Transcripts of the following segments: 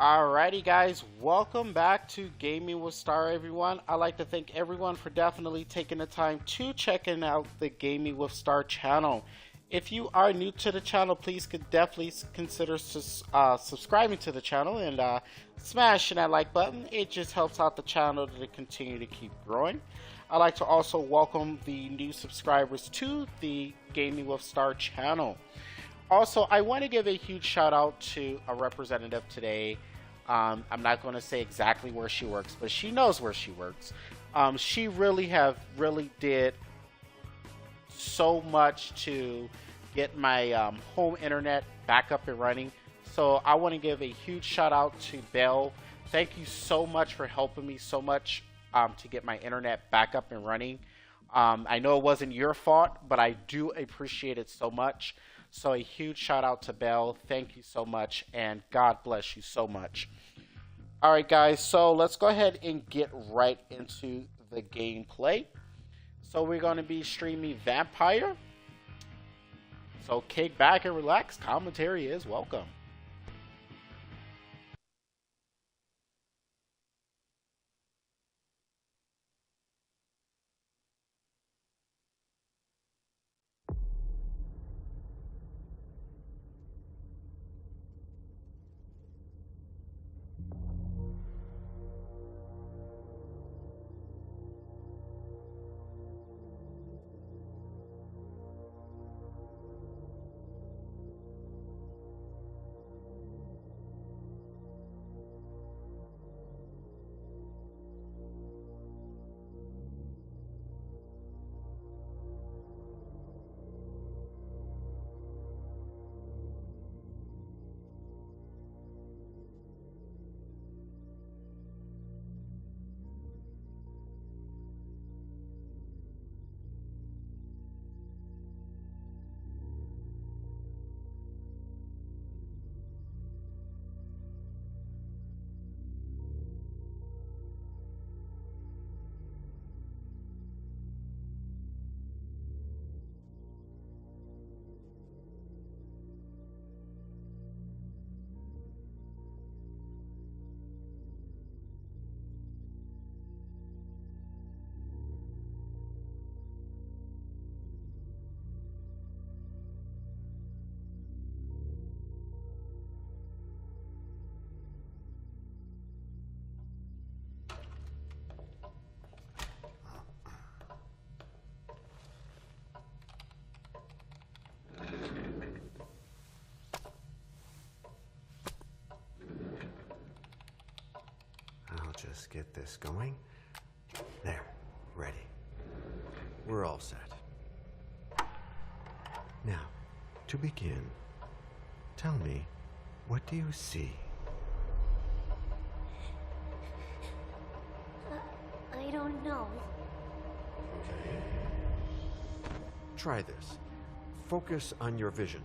Alrighty guys, welcome back to Gaming with Star everyone. I'd like to thank everyone for definitely taking the time to checking out the Gaming with Star channel. If you are new to the channel, please could definitely consider subscribing to the channel and smashing that like button. It just helps out the channel to continue to keep growing. I'd like to also welcome the new subscribers to the Gaming with Star channel. Also, I want to give a huge shout out to a representative today. I'm not going to say exactly where she works, but she knows where she works. She really did so much to get my home internet back up and running. So I want to give a huge shout out to Belle. Thank you so much for helping me so much to get my internet back up and running. I know it wasn't your fault, but I do appreciate it so much. So a huge shout out to Belle. Thank you so much, and God bless you so much. Alright guys, so let's go ahead and get right into the gameplay. So we're going to be streaming Vampire. So kick back and relax. Commentary is welcome. Just get this going. There, ready. We're all set. Now, to begin, tell me, what do you see? I don't know. Okay. Try this. Focus on your vision.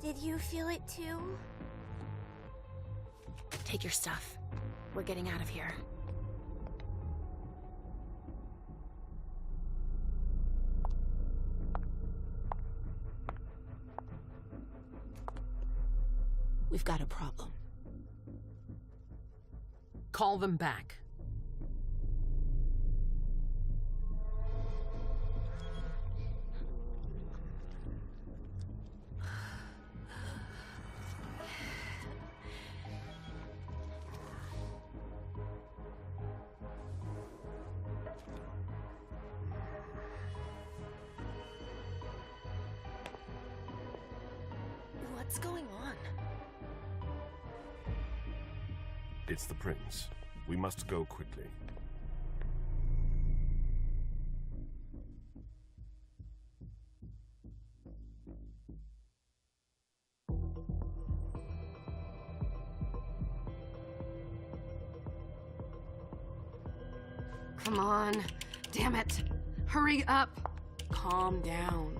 Did you feel it too? Take your stuff. We're getting out of here. We've got a problem. Call them back. What's going on? It's the prince. We must go quickly. Come on. Damn it. Hurry up. Calm down.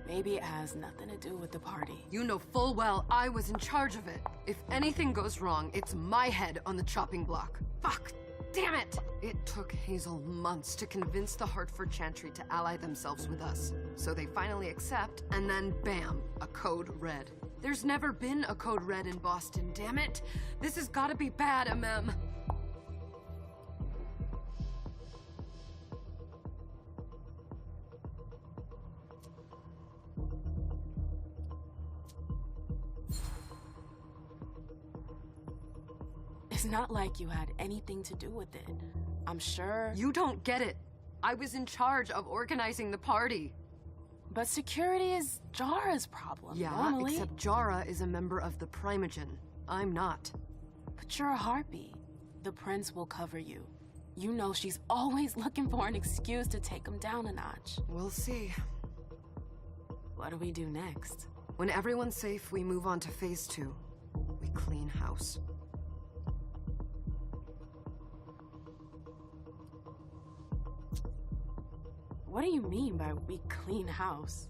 Maybe it has nothing to do with the party. You know full well I was in charge of it. If anything goes wrong, it's my head on the chopping block. Fuck! Damn it! It took Hazel months to convince the Hartford Chantry to ally themselves with us. So they finally accept, and then bam, a code red. There's never been a code red in Boston, damn it! This has gotta be bad, MM. It's not like you had anything to do with it. I'm sure... You don't get it. I was in charge of organizing the party. But security is Jara's problem, Yeah, normally. except Jara is a member of the Primogen. I'm not. But you're a harpy. The prince will cover you. You know she's always looking for an excuse to take him down a notch. We'll see. What do we do next? When everyone's safe, we move on to phase 2. We clean house. What do you mean by we clean house?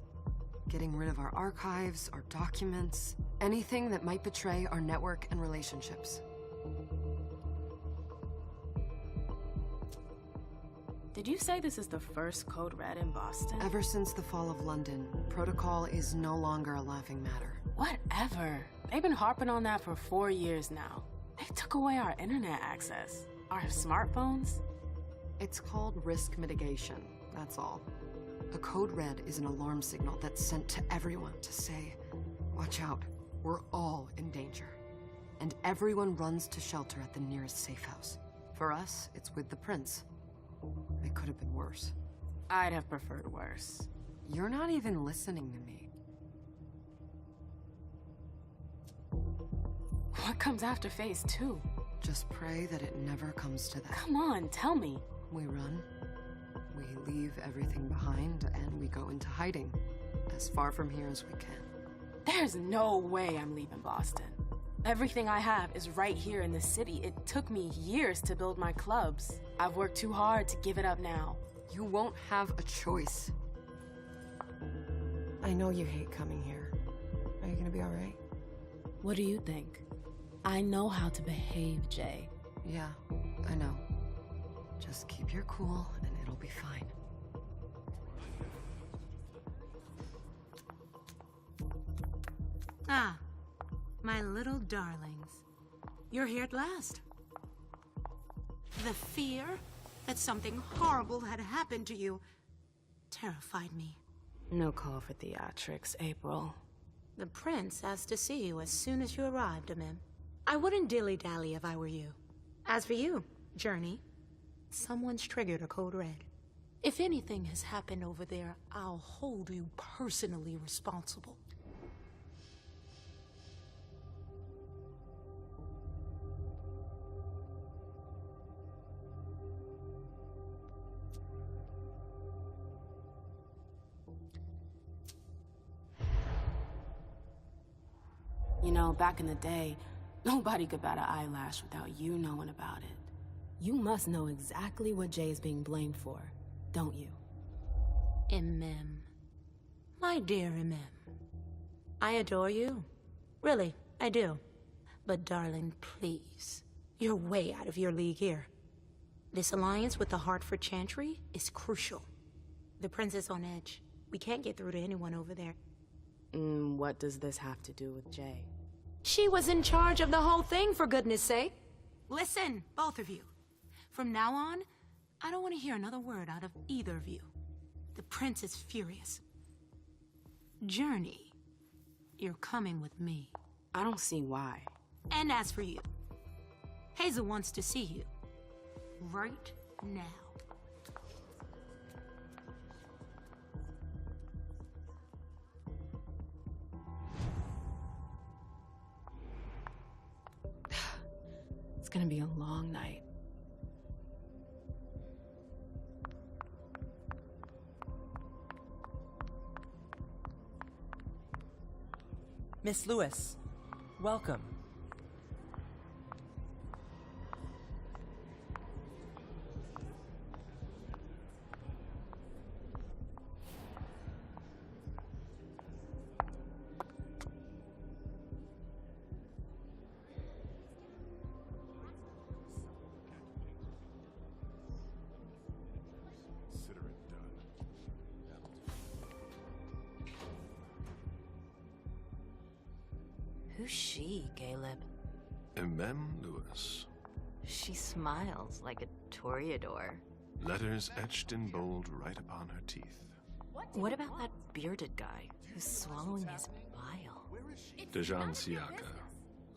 Getting rid of our archives, our documents, anything that might betray our network and relationships. Did you say this is the first code red in Boston? Ever since the fall of London, protocol is no longer a laughing matter. Whatever. They've been harping on that for 4 years now. They took away our internet access. Our smartphones. It's called risk mitigation, that's all. A code red is an alarm signal that's sent to everyone to say, watch out, we're all in danger. And everyone runs to shelter at the nearest safe house. For us, it's with the prince. It could have been worse. I'd have preferred worse. You're not even listening to me. What comes after phase 2? Just pray that it never comes to that. Come on, tell me. We run, we leave everything behind, and we go into hiding, as far from here as we can. There's no way I'm leaving Boston. Everything I have is right here in the city. It took me years to build my clubs. I've worked too hard to give it up now. You won't have a choice. I know you hate coming here. Are you gonna be all right? What do you think? I know how to behave, Jay. Yeah, I know. Just keep your cool and it'll be fine. Ah, my little darlings. You're here at last. The fear that something horrible had happened to you terrified me. No call for theatrics, April. The prince asked to see you as soon as you arrived, Mim. I wouldn't dilly-dally if I were you. As for you, Journey, someone's triggered a code red. If anything has happened over there, I'll hold you personally responsible. You know, back in the day, nobody could bat an eyelash without you knowing about it. You must know exactly what Jay's being blamed for, don't you? Mim. My dear Mim. I adore you. Really, I do. But darling, please. You're way out of your league here. This alliance with the Hartford Chantry is crucial. The prince is on edge. We can't get through to anyone over there. What does this have to do with Jay? She was in charge of the whole thing, for goodness sake. Listen, both of you. From now on, I don't want to hear another word out of either of you. The prince is furious. Journey, you're coming with me. I don't see why. And as for you, Hazel wants to see you. Right now. It's gonna be a long night. Miss Lewis, welcome. Consider it done. Who's she, Caleb? Lewis. She smiles like a toreador. Letters etched in bold right upon her teeth. What about that bearded guy who's swallowing his bile? Dejan Siaka.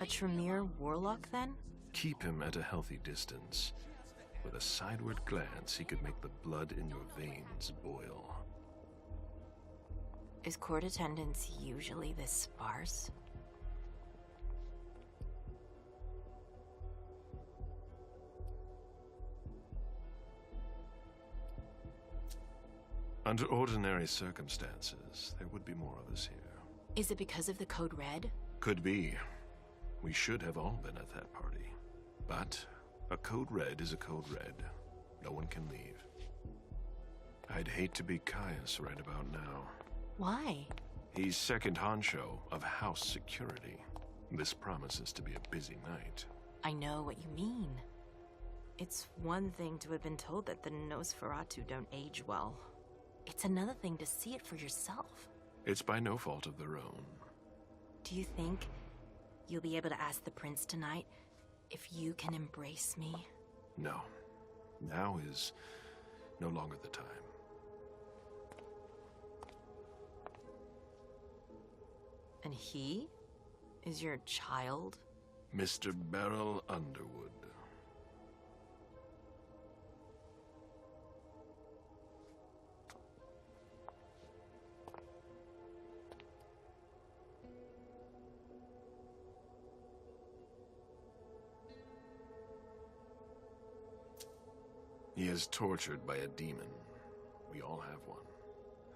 A Tremere warlock, then? Keep him at a healthy distance. With a sideward glance, he could make the blood in your veins boil. Is court attendance usually this sparse? Under ordinary circumstances, there would be more of us here. Is it because of the Code Red? Could be. We should have all been at that party. But a Code Red is a Code Red. No one can leave. I'd hate to be Caius right about now. Why? He's second honcho of house security. This promises to be a busy night. I know what you mean. It's one thing to have been told that the Nosferatu don't age well. It's another thing to see it for yourself. It's by no fault of their own. Do you think you'll be able to ask the prince tonight if you can embrace me? No. Now is no longer the time. And he is your child? Mr. Beryl Underwood. He is tortured by a demon. We all have one.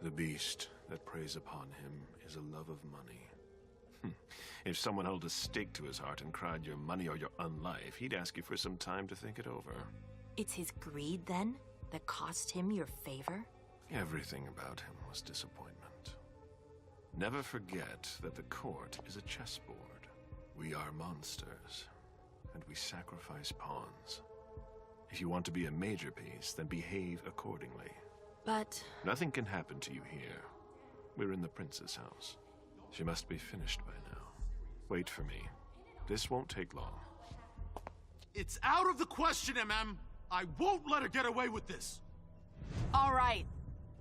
The beast that preys upon him is a love of money. If someone held a stake to his heart and cried your money or your unlife, he'd ask you for some time to think it over. It's his greed, then, that cost him your favor? Everything about him was disappointment. Never forget that the court is a chessboard. We are monsters, and we sacrifice pawns. If you want to be a major piece, then behave accordingly. But... Nothing can happen to you here. We're in the prince's house. She must be finished by now. Wait for me. This won't take long. It's out of the question, MM! I won't let her get away with this! All right.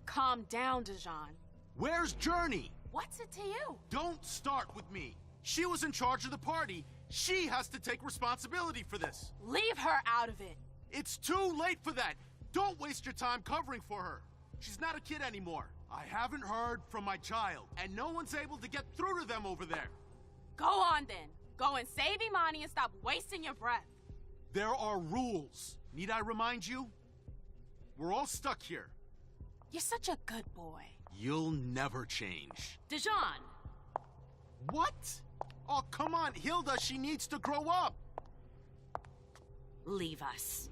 Calm down, Dejan. Where's Journey? What's it to you? Don't start with me. She was in charge of the party. She has to take responsibility for this. Leave her out of it. It's too late for that. Don't waste your time covering for her. She's not a kid anymore. I haven't heard from my child, and no one's able to get through to them over there. Go on then. Go and save Imani and stop wasting your breath. There are rules. Need I remind you? We're all stuck here. You're such a good boy. You'll never change. Dejan! What? Oh, come on, Hilda, she needs to grow up. Leave us.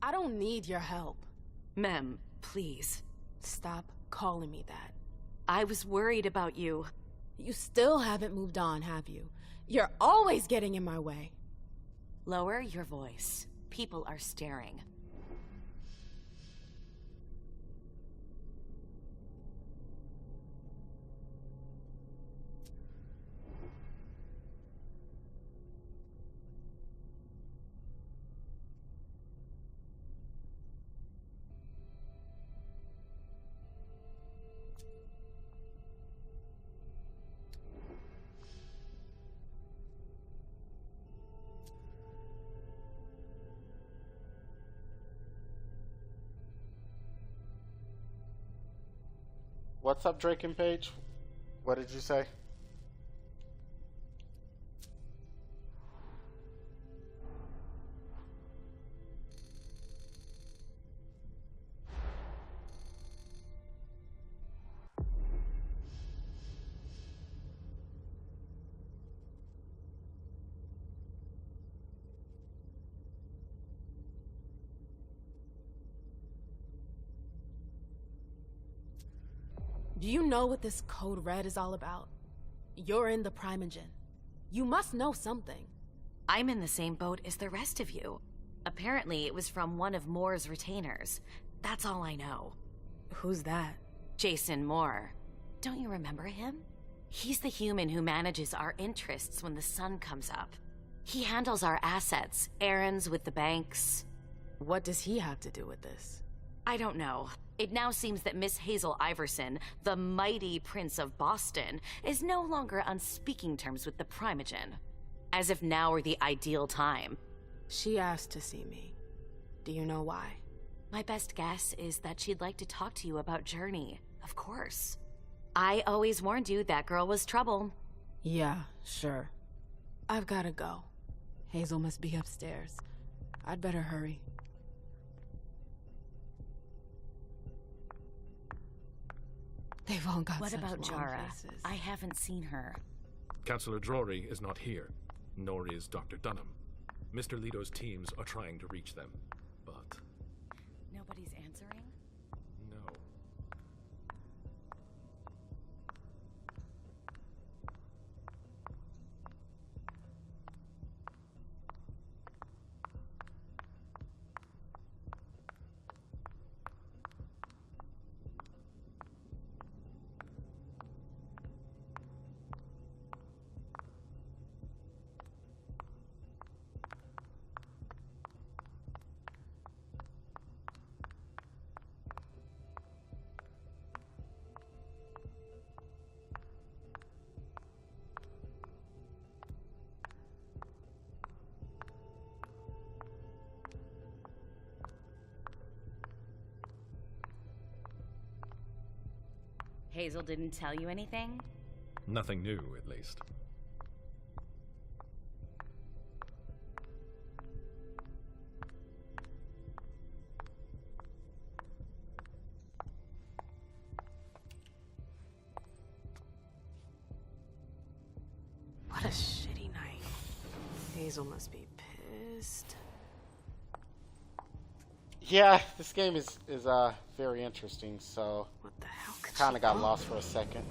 I don't need your help. Mem, please. Stop calling me that. I was worried about you. You still haven't moved on, have you? You're always getting in my way. Lower your voice. People are staring. What's up, Drake and Paige? What did you say? Do you know what this code red is all about? You're in the Primogen. You must know something. I'm in the same boat as the rest of you. Apparently, it was from one of Moore's retainers. That's all I know. Who's that? Jason Moore. Don't you remember him? He's the human who manages our interests when the sun comes up. He handles our assets, errands with the banks. What does he have to do with this? I don't know. It now seems that Miss Hazel Iversen, the mighty Prince of Boston, is no longer on speaking terms with the Primogen. As if now were the ideal time. She asked to see me. Do you know why? My best guess is that she'd like to talk to you about Journey, of course. I always warned you that girl was trouble. Yeah, sure. I've gotta go. Hazel must be upstairs. I'd better hurry. They've all got What such about long Jara? faces. I haven't seen her. Councillor Drury is not here, nor is Dr. Dunham. Mr. Leto's teams are trying to reach them, but... Nobody's answering? no. Hazel didn't tell you anything? Nothing new, at least. What a shitty night. Hazel must be pissed. Yeah, this game is very interesting, so What the hell could kind she of got want? lost for a second.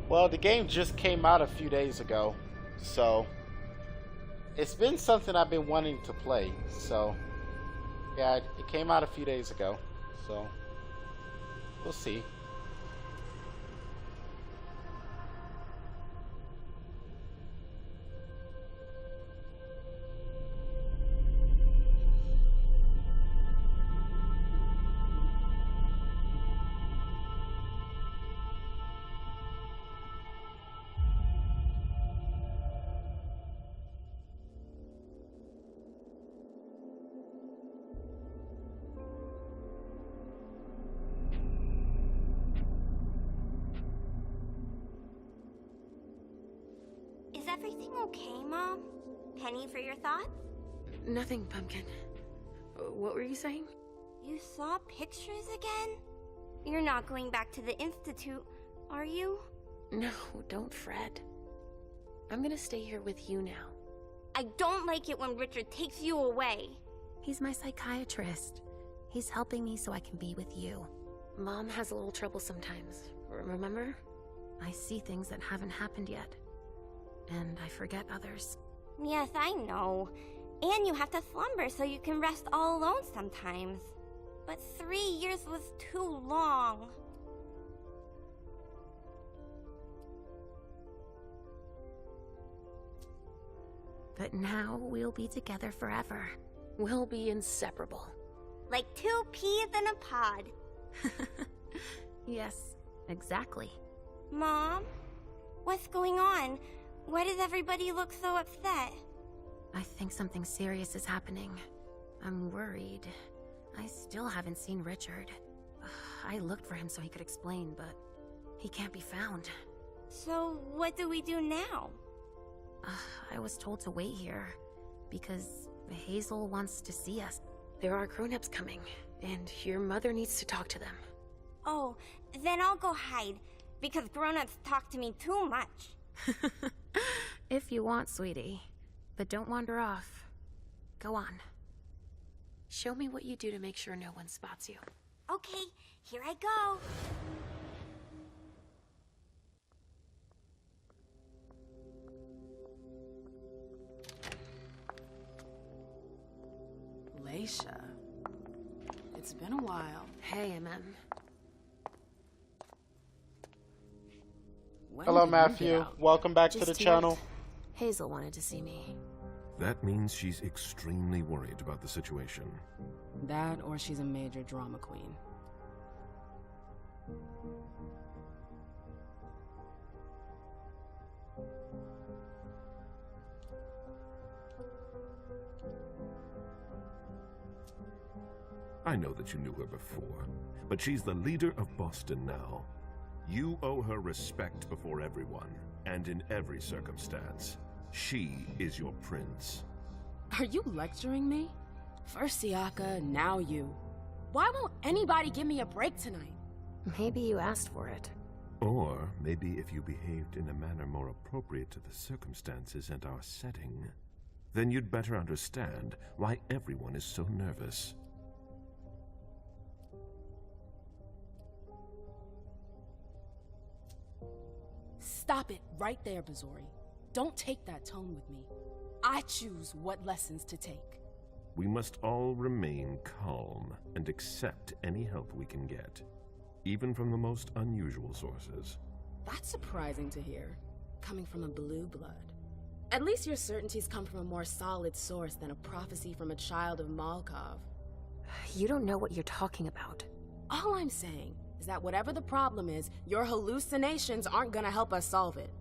Well, the game just came out a few days ago, so it's been something I've been wanting to play. So, yeah, it came out a few days ago, so we'll see. Is everything okay, Mom? Penny for your thoughts? Nothing, Pumpkin. What were you saying? You saw pictures again? You're not going back to the Institute, are you? No, don't fret. I'm gonna stay here with you now. I don't like it when Richard takes you away. He's my psychiatrist. He's helping me so I can be with you. Mom has a little trouble sometimes, remember? I see things that haven't happened yet. And I forget others. Yes, I know. And you have to slumber so you can rest all alone sometimes. But 3 years was too long. But now we'll be together forever. We'll be inseparable. Like 2 peas in a pod. Yes, exactly. Mom? What's going on? Why does everybody look so upset? I think something serious is happening. I'm worried. I still haven't seen Richard. I looked for him so he could explain, but he can't be found. So what do we do now? I was told to wait here, because Hazel wants to see us. There are grown-ups coming, and your mother needs to talk to them. Oh, then I'll go hide, because grown-ups talk to me too much. If you want, sweetie. But don't wander off. Go on. Show me what you do to make sure no one spots you. Okay, here I go. Leisha. It's been a while. Hey, MM. Hello, Matthew. Welcome back to the channel. Hazel wanted to see me. That means she's extremely worried about the situation. That, or she's a major drama queen. I know that you knew her before, but she's the leader of Boston now. You owe her respect before everyone, and in every circumstance. She is your prince. Are you lecturing me? First Siaka, now you. Why won't anybody give me a break tonight? Maybe you asked for it. Or maybe if you behaved in a manner more appropriate to the circumstances and our setting, then you'd better understand why everyone is so nervous. Stop it right there, Bazori. Don't take that tone with me. I choose what lessons to take. We must all remain calm and accept any help we can get, even from the most unusual sources. That's surprising to hear, coming from a blue blood. At least your certainties come from a more solid source than a prophecy from a child of Malkov. You don't know what you're talking about. All I'm saying is that whatever the problem is, your hallucinations aren't gonna help us solve it.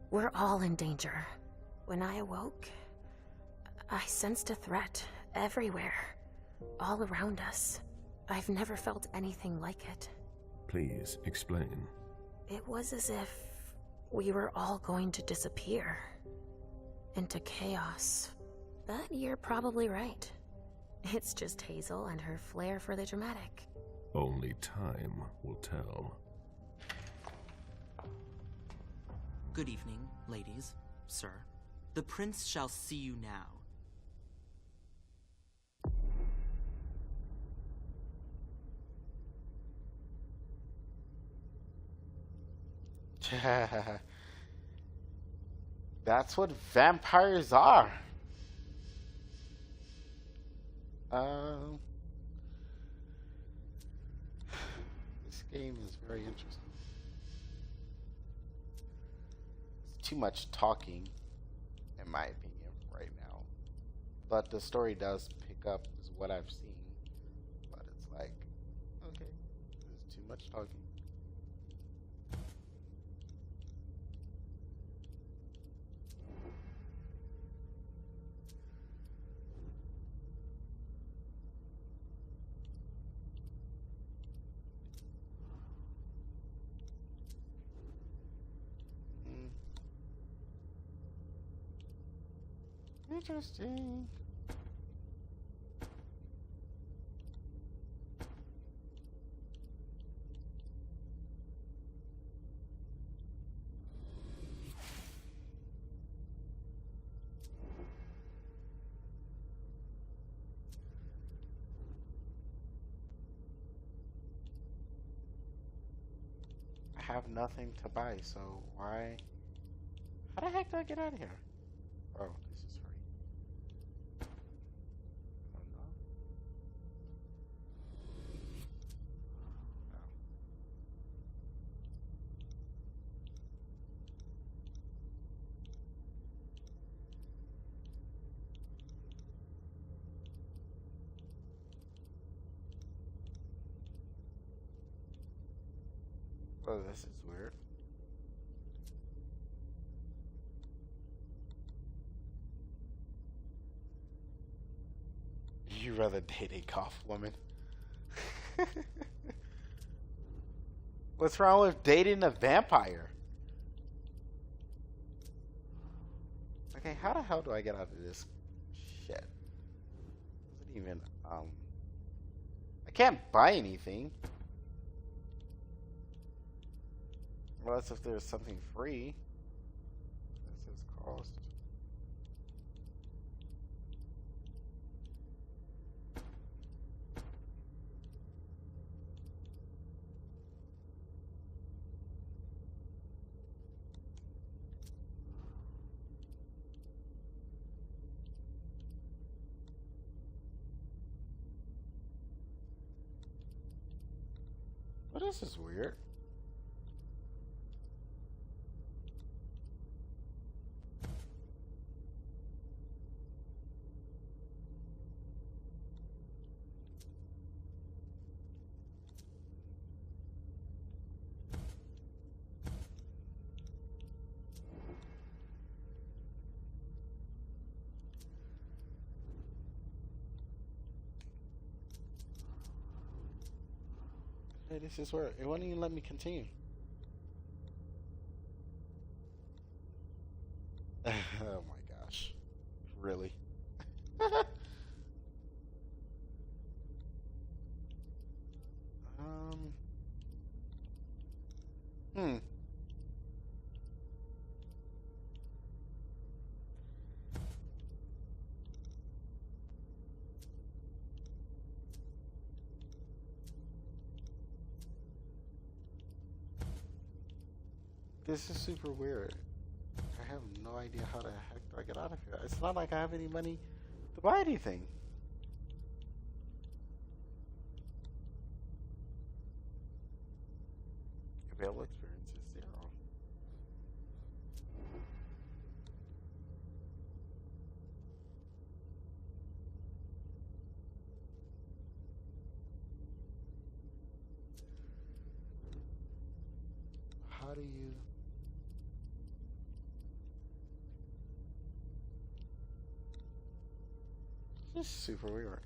We're all in danger. When I awoke, I sensed a threat everywhere, all around us. I've never felt anything like it. Please, explain. It was as if we were all going to disappear into chaos. But you're probably right. It's just Hazel and her flair for the dramatic. Only time will tell. Good evening, ladies, sir. The prince shall see you now. That's what vampires are. This game is very interesting. It's too much talking, in my opinion, right now. But the story does pick up, is what I've seen. But it's like, okay, there's too much talking. Interesting. I have nothing to buy, so why? How the heck do I get out of here? Oh, this is free. Oh, no. Oh, this is weird. You rather date a goth woman? What's wrong with dating a vampire? Okay, how the hell do I get out of this shit? Doesn't even, I can't buy anything. Unless if there's something free. This is cost. Well, this is weird. Hey, this is where it won't even let me continue. Oh my gosh. Really? Hmm. This is super weird. I have no idea how the heck do I get out of here. It's not like I have any money to buy anything. Available experience is 0. How do you... This is super weird.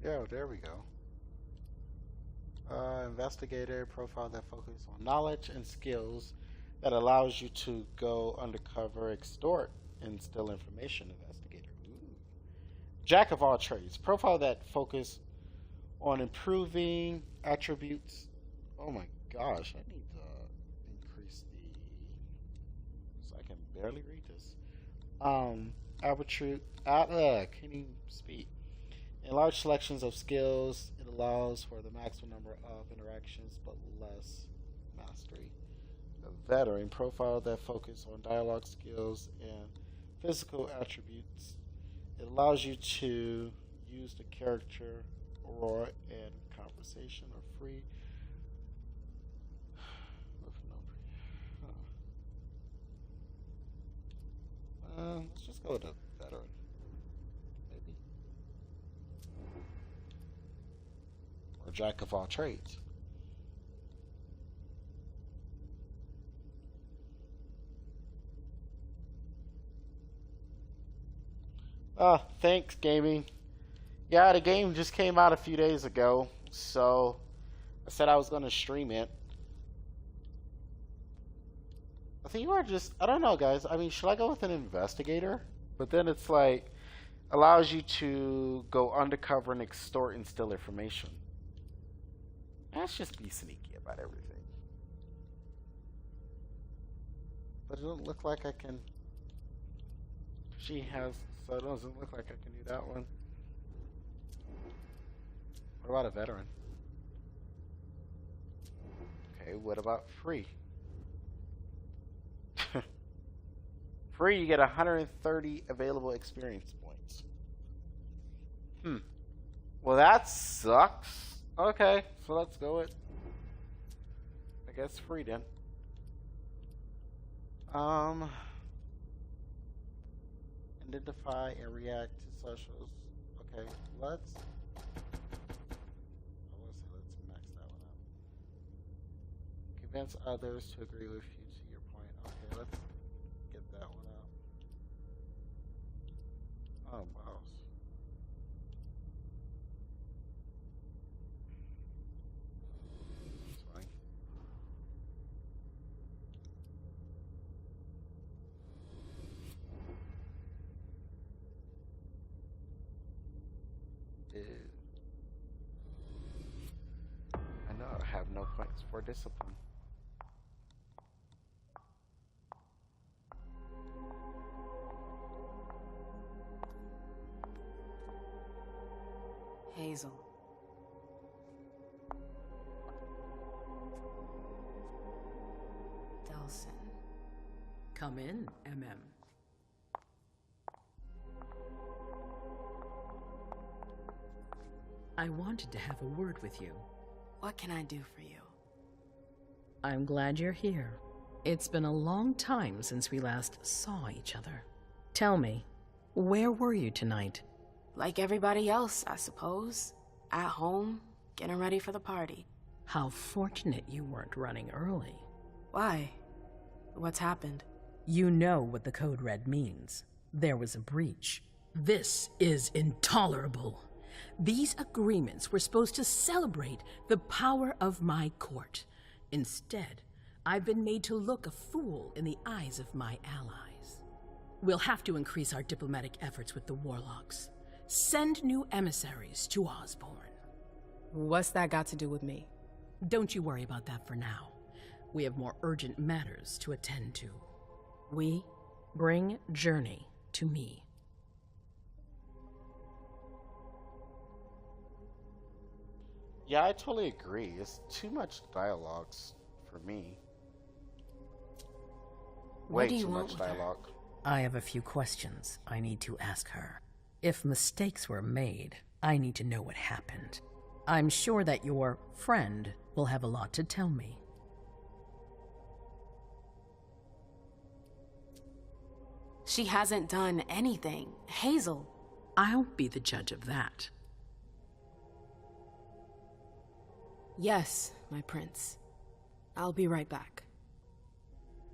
Yeah, there we go. Investigator profile that focuses on knowledge and skills that allows you to go undercover, extort, and steal information. Investigator. Ooh. Jack of all trades. Profile that focus on improving attributes. Oh my gosh, I need to increase the... So I can barely read this. Attribute. Can't even speak. In large selections of skills, it allows for the maximum number of interactions, but less mastery. A veteran profile that focuses on dialogue skills and physical attributes. It allows you to use the character aura and conversation or free. Let's just go with a veteran. Maybe. Or jack of all trades. Thanks, gaming. Yeah, the game just came out a few days ago, so I said I was going to stream it. I think you are just, I don't know, guys. I mean, should I go with an investigator? But then it's like, allows you to go undercover and extort and steal information. Let's just be sneaky about everything. But it doesn't look like I can. She has, so it doesn't look like I can do that one. What about a veteran? Okay, what about free? Free, you get 130 available experience points. Well, that sucks. Okay, so let's go with, I guess, free then. Identify and react to socials. Okay, let's max that one up. Convince others to agree with you to your point. Okay, let's get that one up. Oh, wow. That's fine. I know I have no points for discipline. Hazel. Delson. Come in, MM. I wanted to have a word with you. What can I do for you? I'm glad you're here. It's been a long time since we last saw each other. Tell me, where were you tonight? Like everybody else, I suppose. At home, getting ready for the party. How fortunate you weren't running early. Why? What's happened? You know what the code red means. There was a breach. This is intolerable. These agreements were supposed to celebrate the power of my court. Instead, I've been made to look a fool in the eyes of my allies. We'll have to increase our diplomatic efforts with the warlocks. Send new emissaries to Osborne. What's that got to do with me? Don't you worry about that for now. We have more urgent matters to attend to. We? Bring Journey to me. Yeah, I totally agree. It's too much dialogues for me. Way too much dialogue. I have a few questions I need to ask her. If mistakes were made, I need to know what happened. I'm sure that your friend will have a lot to tell me. She hasn't done anything. Hazel. I'll be the judge of that. Yes, my prince. I'll be right back.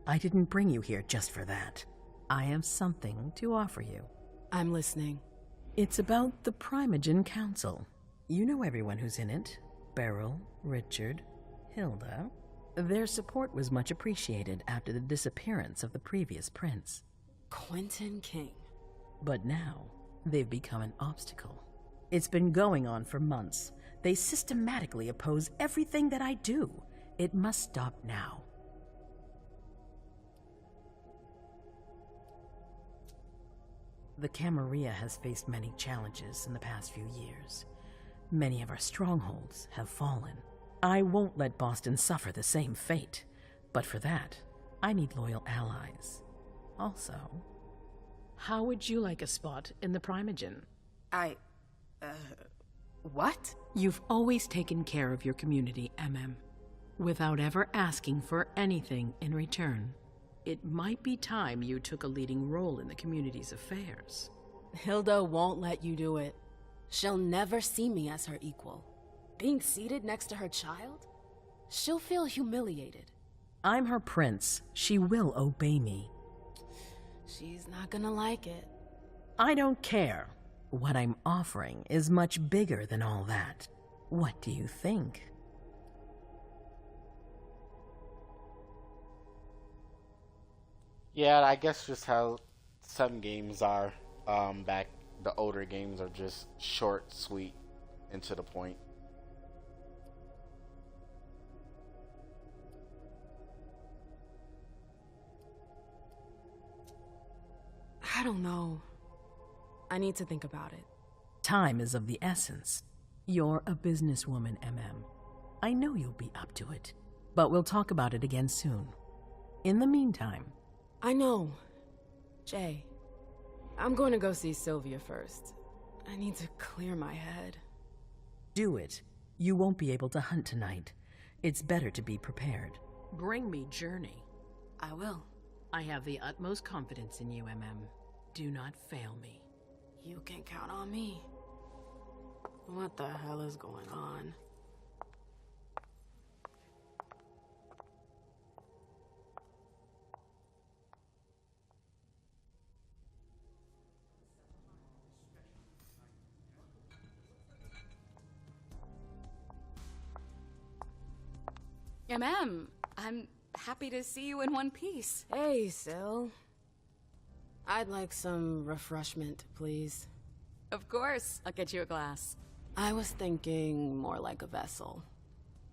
I didn't bring you here just for that. I have something to offer you. I'm listening. It's about the Primogen Council. You know everyone who's in it. Beryl, Richard, Hilda. Their support was much appreciated after the disappearance of the previous prince. Quentin King. But now, they've become an obstacle. It's been going on for months. They systematically oppose everything that I do. It must stop now. The Camarilla has faced many challenges in the past few years. Many of our strongholds have fallen. I won't let Boston suffer the same fate. But for that, I need loyal allies. Also, how would you like a spot in the Primogen? What? You've always taken care of your community, MM, without ever asking for anything in return. It might be time you took a leading role in the community's affairs. Hilda won't let you do it. She'll never see me as her equal. Being seated next to her child? She'll feel humiliated. I'm her prince. She will obey me. She's not gonna like it. I don't care. What I'm offering is much bigger than all that. What do you think? Yeah, I guess just how some games are. Back the older games are just short, sweet, and to the point. I don't know. I need to think about it. Time is of the essence. You're a businesswoman, MM. I know you'll be up to it. But we'll talk about it again soon. In the meantime... I know. Jay, I'm going to go see Sylvia first. I need to clear my head. Do it. You won't be able to hunt tonight. It's better to be prepared. Bring me Journey. I will. I have the utmost confidence in you, MM. Do not fail me. You can count on me. What the hell is going on? I'm happy to see you in one piece. Hey, Sil. I'd like some refreshment, please. Of course, I'll get you a glass. I was thinking more like a vessel.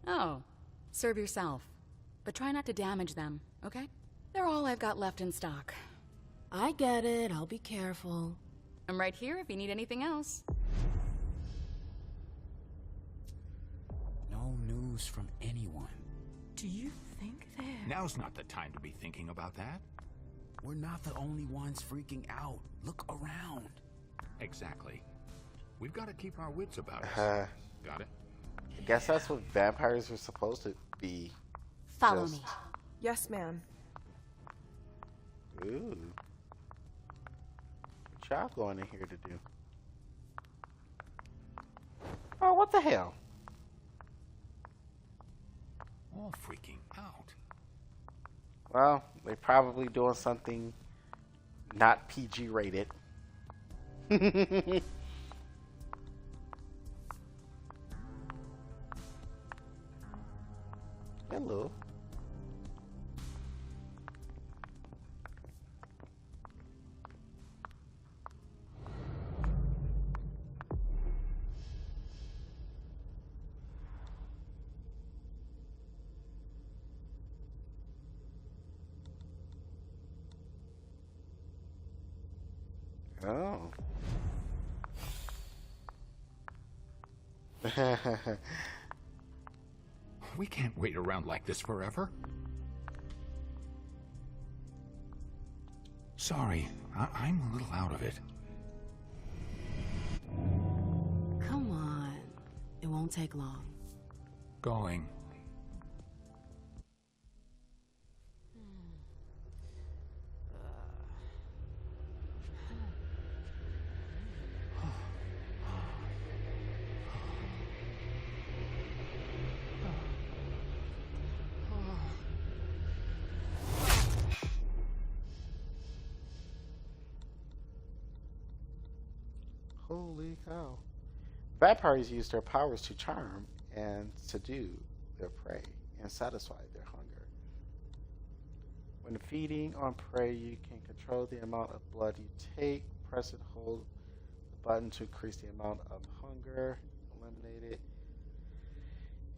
Oh, serve yourself. But try not to damage them, okay? They're all I've got left in stock. I get it, I'll be careful. I'm right here if you need anything else. No news from anyone. Do you think they're... Now's not the time to be thinking about that. We're not the only ones freaking out. Look around. Exactly. We've got to keep our wits about us. Got it? I guess that's what vampires are supposed to be. Follow me. Yes, ma'am. Ooh. What y'all going in here to do? Oh, what the hell? All freaking out. Well, they're probably doing something not PG rated. Hello. Oh. We can't wait around like this forever. Sorry, I'm a little out of it. Come on. It won't take long. Going. Holy cow. Vampires use their powers to charm and subdue their prey and satisfy their hunger. When feeding on prey, you can control the amount of blood you take. Press and hold the button to increase the amount of hunger. Eliminate it.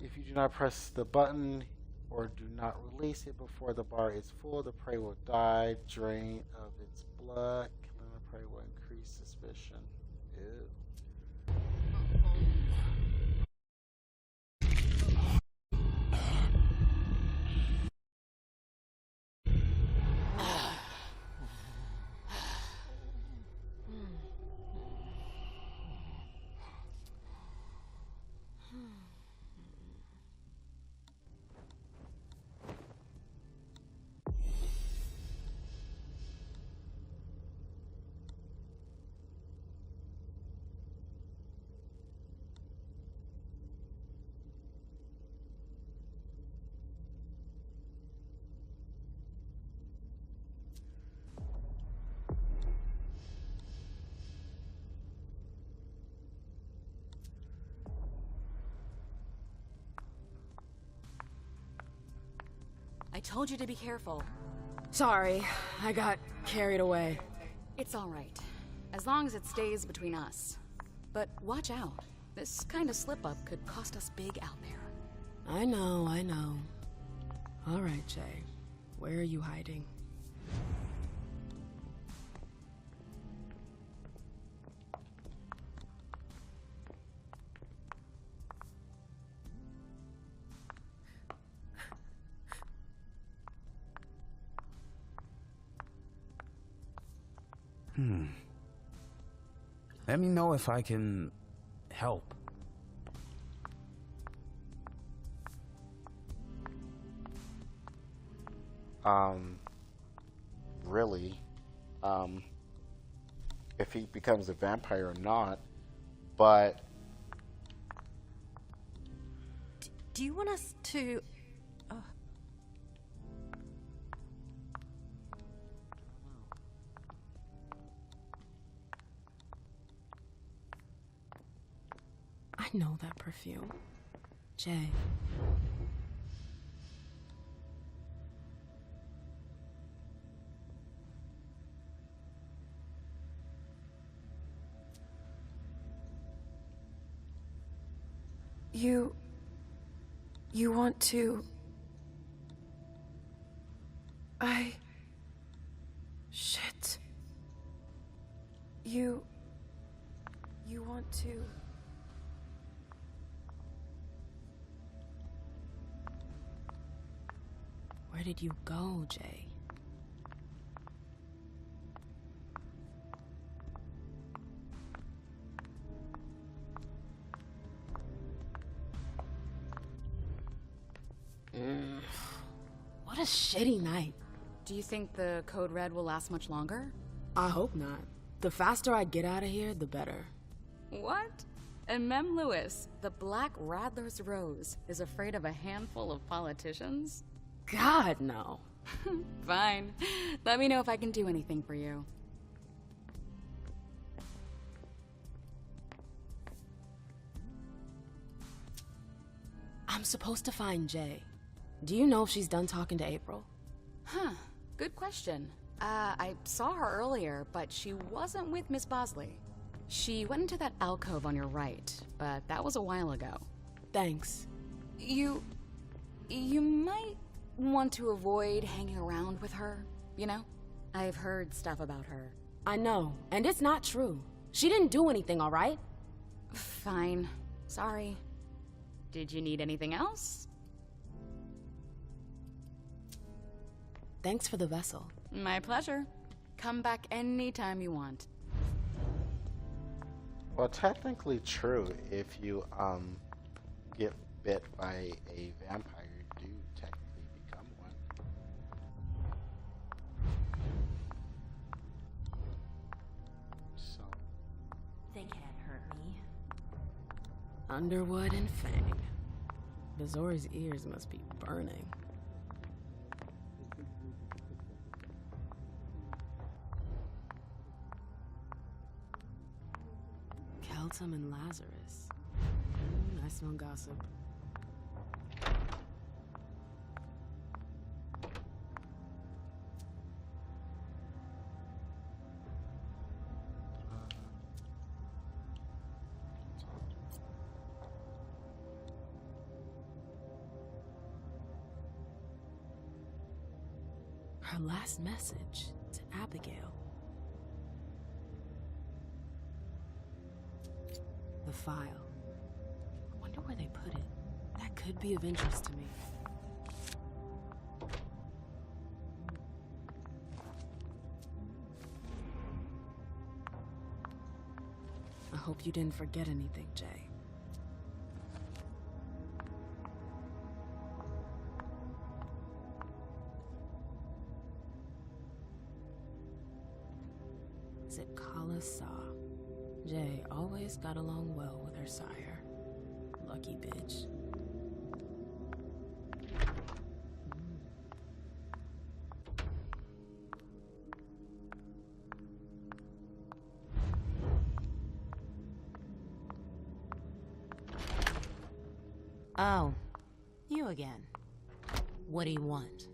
If you do not press the button or do not release it before the bar is full, the prey will die. Drain of its blood. Killing the prey will increase suspicion. Ew. I told you to be careful. Sorry, I got carried away. It's all right. As long as it stays between us. But watch out. This kind of slip-up could cost us big out there. I know, I know. All right, Jay. Where are you hiding? Let me know if I can help. really, if he becomes a vampire or not. But Do you want us to... I know that perfume. Jay. You want to... Shit. You want to... Where did you go, Jay? What a shitty night. Do you think the Code Red will last much longer? I hope not. The faster I get out of here, the better. What? And Mem Lewis, the Black Rattler's Rose, is afraid of a handful of politicians? God, no. Fine. Let me know if I can do anything for you. I'm supposed to find Jay. Do you know if she's done talking to April? Huh. Good question. I saw her earlier, but she wasn't with Miss Bosley. She went into that alcove on your right, but that was a while ago. Thanks. You might want to avoid hanging around with her, you know? I've heard stuff about her. I know, and it's not true. She didn't do anything, all right? Fine. Sorry. Did you need anything else? Thanks for the vessel. My pleasure. Come back anytime you want. well, technically true. If you get bit by a vampire, you do technically become one. So They can't hurt me. Underwood and Fang. Bazori's ears must be burning. Keltum and Lazarus. I smell gossip. Her last message to Abigail. The file. I wonder where they put it. That could be of interest to me. I hope you didn't forget anything, Jay. Zitkala Saw. Jay always got along well with her sire. Lucky bitch. Oh, you again. What do you want?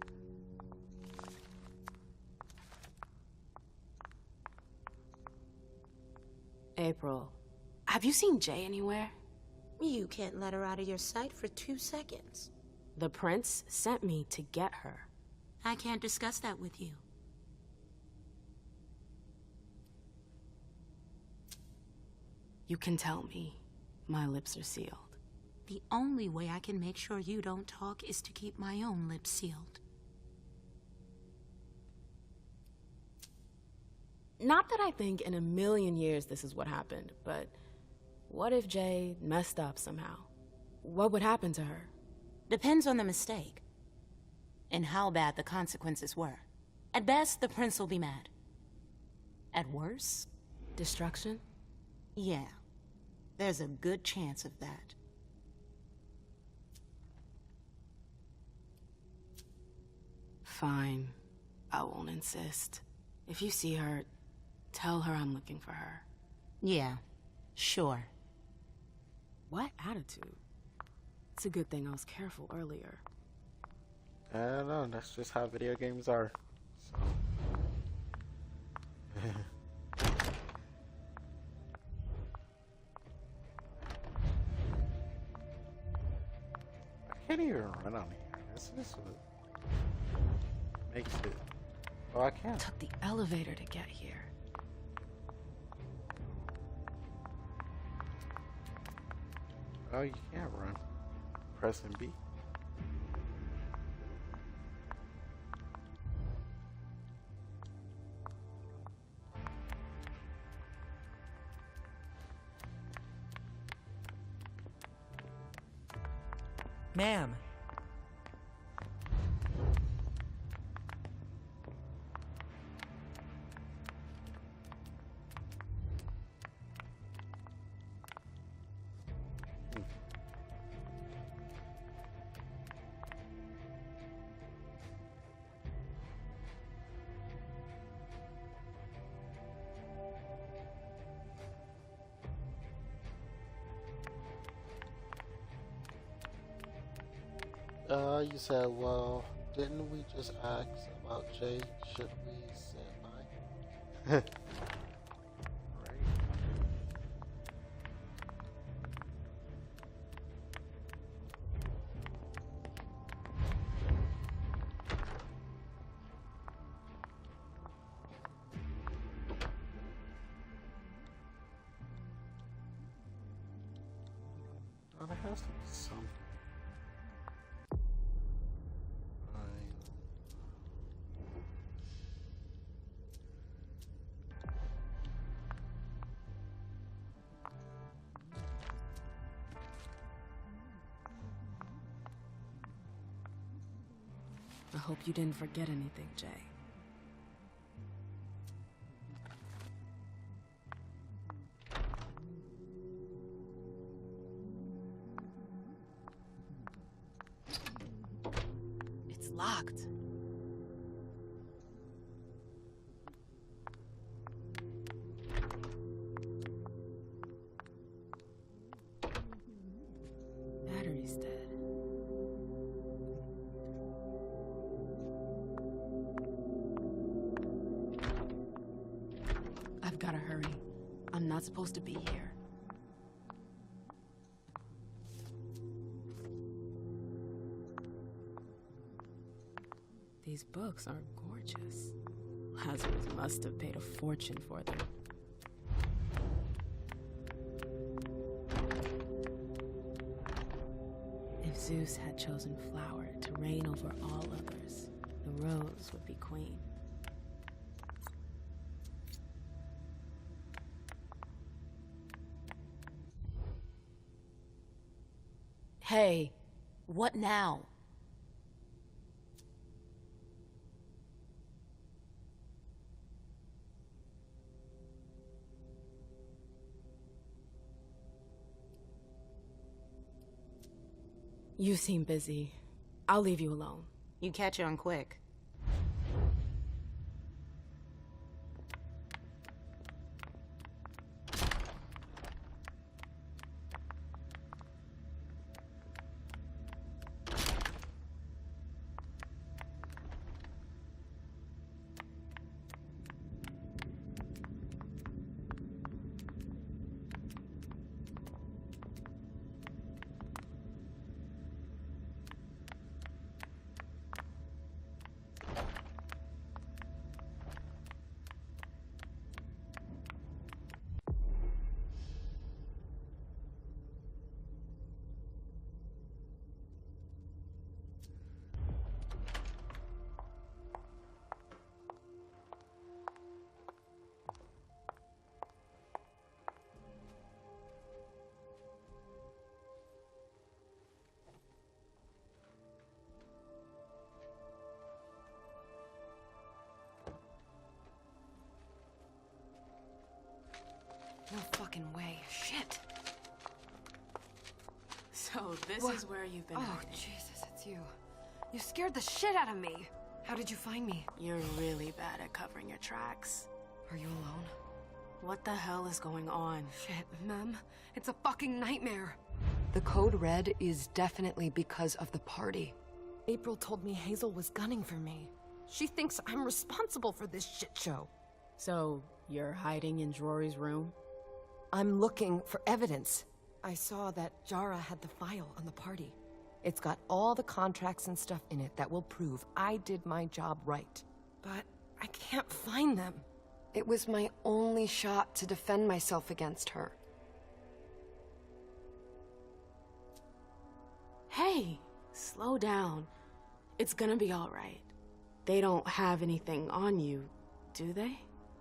April, have you seen Jay anywhere? You can't let her out of your sight for 2 seconds. The prince sent me to get her. I can't discuss that with you. You can tell me. My lips are sealed. The only way I can make sure you don't talk is to keep my own lips sealed. Not that I think in a million years this is what happened, but what if Jay messed up somehow? What would happen to her? Depends on the mistake. and how bad the consequences were. At best, the prince will be mad. At worst, destruction? Yeah, there's a good chance of that. Fine. I won't insist. If you see her, tell her I'm looking for her. Yeah, sure. What attitude? It's a good thing I was careful earlier. I don't know, that's just how video games are. So. I can't even run on here. This is what makes it. Oh, I can. Took the elevator to get here. Oh, you can't run. Pressing B. Ma'am. You said, well, didn't we just ask about Jay? Should we say bye? Right. Oh, there has to be something. I hope you didn't forget anything, Jay. It's locked. Battery's dead. I've gotta hurry. I'm not supposed to be here. These books are gorgeous. Lazarus must have paid a fortune for them. If Zeus had chosen flower to reign over all others, the rose would be queen. Hey, what now? You seem busy. I'll leave you alone. You catch on quick. So this is where you've been hiding. Jesus, it's you. You scared the shit out of me. How did you find me? You're really bad at covering your tracks. Are you alone? What the hell is going on? Shit, Mem. It's a fucking nightmare. The code red is definitely because of the party. April told me Hazel was gunning for me. She thinks I'm responsible for this shit show. So, you're hiding in Rory's room? I'm looking for evidence. I saw that Jara had the file on the party. It's got all the contracts and stuff in it that will prove I did my job right. But I can't find them. It was my only shot to defend myself against her. Hey, slow down. It's gonna be all right. They don't have anything on you, do they?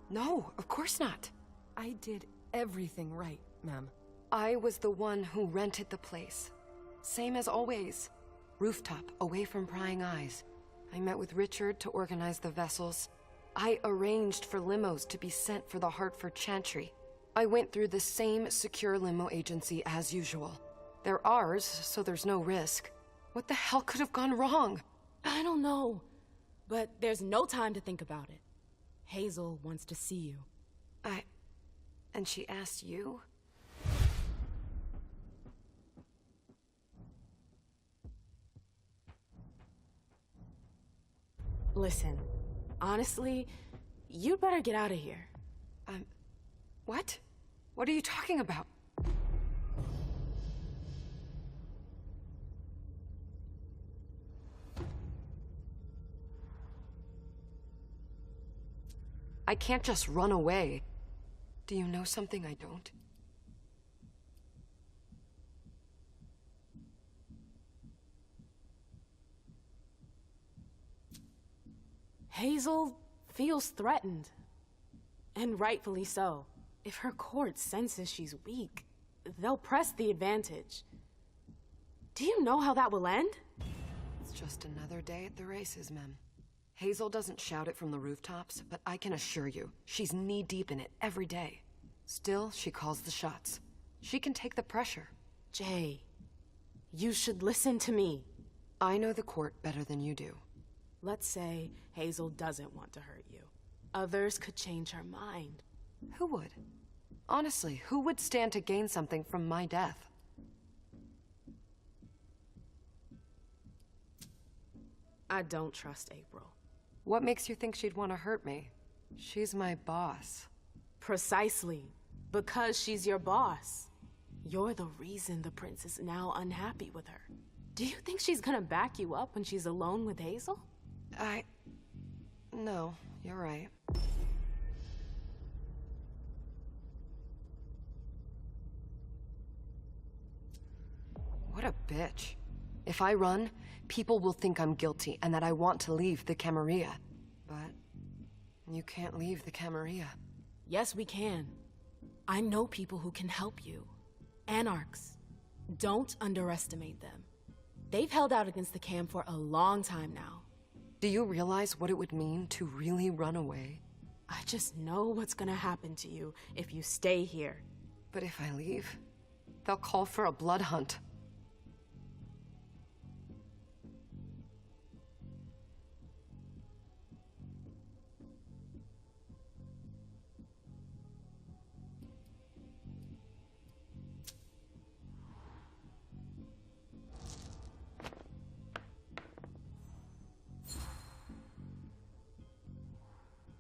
No, of course not. I did everything right, ma'am. I was the one who rented the place. Same as always. Rooftop, away from prying eyes. I met with Richard to organize the vessels. I arranged for limos to be sent for the Hartford Chantry. I went through the same secure limo agency as usual. They're ours, so there's no risk. What the hell could have gone wrong? I don't know. But there's no time to think about it. Hazel wants to see you. And she asked you? Listen, honestly, you'd better get out of here. What? What are you talking about? I can't just run away. Do you know something I don't? Hazel feels threatened. And rightfully so. If her court senses she's weak, they'll press the advantage. Do you know how that will end? It's just another day at the races, Mem. Hazel doesn't shout it from the rooftops, but I can assure you, she's knee-deep in it every day. Still, she calls the shots. She can take the pressure. Jay, you should listen to me. I know the court better than you do. Let's say Hazel doesn't want to hurt you. Others could change her mind. Who would? Honestly, who would stand to gain something from my death? I don't trust April. What makes you think she'd want to hurt me? She's my boss. Precisely. Because she's your boss. You're the reason the prince is now unhappy with her. Do you think she's gonna back you up when she's alone with Hazel? No, you're right. What a bitch. If I run, people will think I'm guilty and that I want to leave the Camarilla. But you can't leave the Camarilla. Yes, we can. I know people who can help you. Anarchs. Don't underestimate them. They've held out against the Cam for a long time now. Do you realize what it would mean to really run away? I just know what's gonna happen to you if you stay here. But if I leave, they'll call for a blood hunt.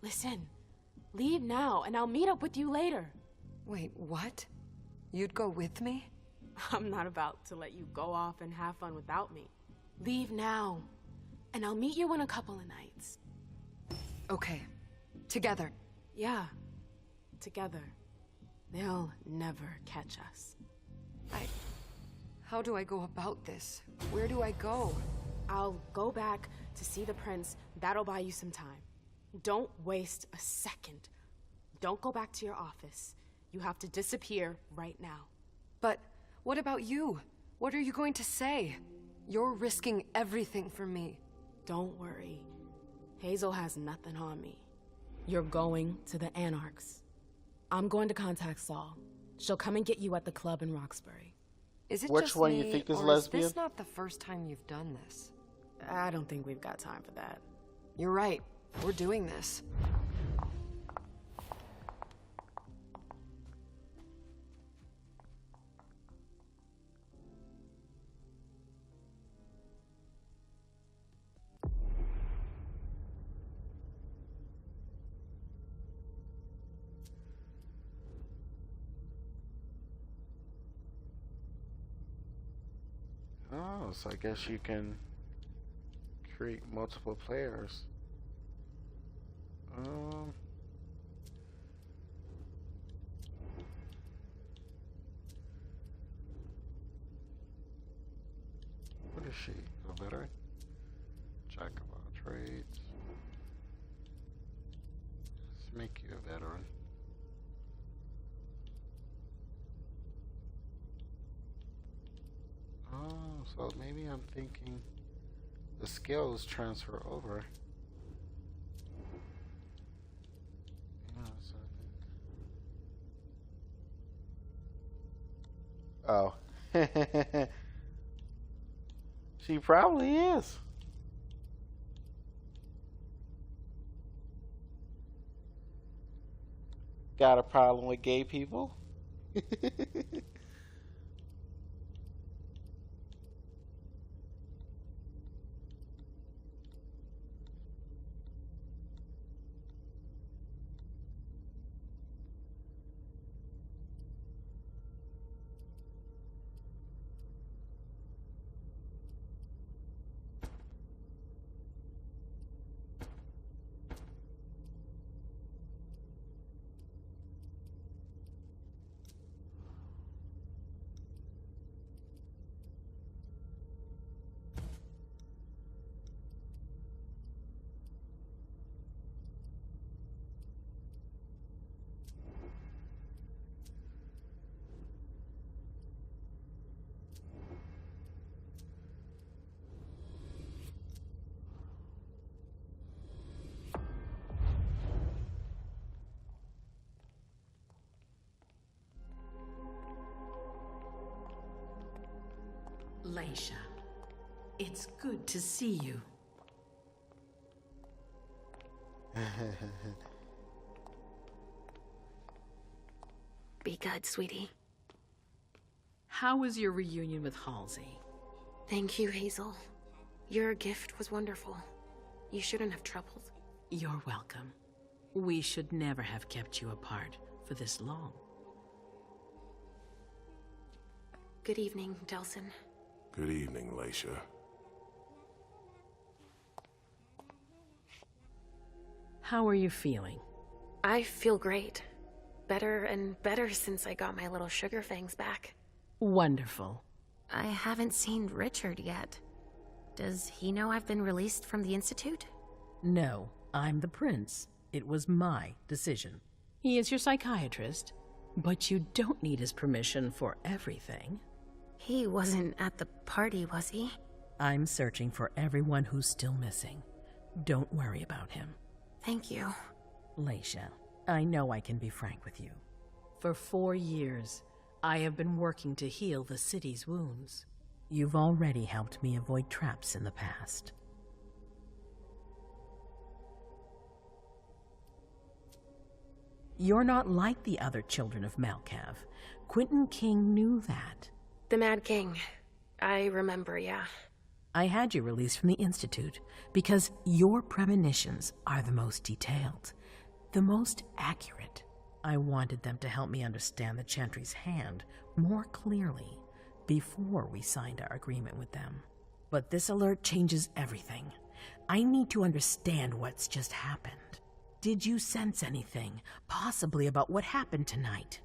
Listen, leave now and I'll meet up with you later. Wait, what? You'd go with me? I'm not about to let you go off and have fun without me. Leave now, and I'll meet you in a couple of nights. Okay. Together. Yeah, together. They'll never catch us. How do I go about this? Where do I go? I'll go back to see the prince. That'll buy you some time. Don't waste a second. Don't go back to your office. You have to disappear right now. But what about you? What are you going to say? You're risking everything for me. Don't worry. Hazel has nothing on me. You're going to the Anarchs. I'm going to contact Saul. She'll come and get you at the club in Roxbury. Is it Which just one me, you think is or lesbian? Is this not the first time you've done this? I don't think we've got time for that. You're right. We're doing this. Oh, so I guess you can create multiple players. What is she? A veteran? Jack of all trades. Let's make you a veteran. Oh, so maybe I'm thinking the skills transfer over. Yeah, so I think... Oh. She probably is. Got a problem with gay people? Leisha, it's good to see you. Be good, sweetie. How was your reunion with Halsey? Thank you, Hazel. Your gift was wonderful. You shouldn't have troubled. You're welcome. We should never have kept you apart for this long. Good evening, Delsin. Good evening, Leisha. How are you feeling? I feel great. Better and better since I got my little sugar fangs back. Wonderful. I haven't seen Richard yet. Does he know I've been released from the Institute? No, I'm the prince. It was my decision. He is your psychiatrist, but you don't need his permission for everything. He wasn't at the party, was he? I'm searching for everyone who's still missing. Don't worry about him. Thank you. Leisha, I know I can be frank with you. For 4 years, I have been working to heal the city's wounds. You've already helped me avoid traps in the past. You're not like the other children of Malkav. Quentin King knew that. The Mad King. I remember, yeah. I had you released from the Institute because your premonitions are the most detailed, the most accurate. I wanted them to help me understand the Chantry's hand more clearly before we signed our agreement with them. But this alert changes everything. I need to understand what's just happened. Did you sense anything, possibly about what happened tonight?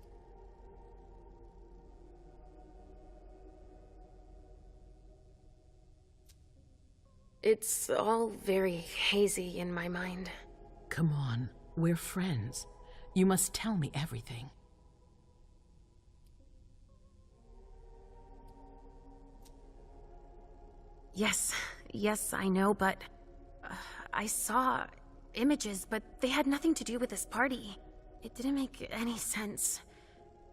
It's all very hazy in my mind. Come on, we're friends. You must tell me everything. Yes, I know, but I saw images, but they had nothing to do with this party. It didn't make any sense.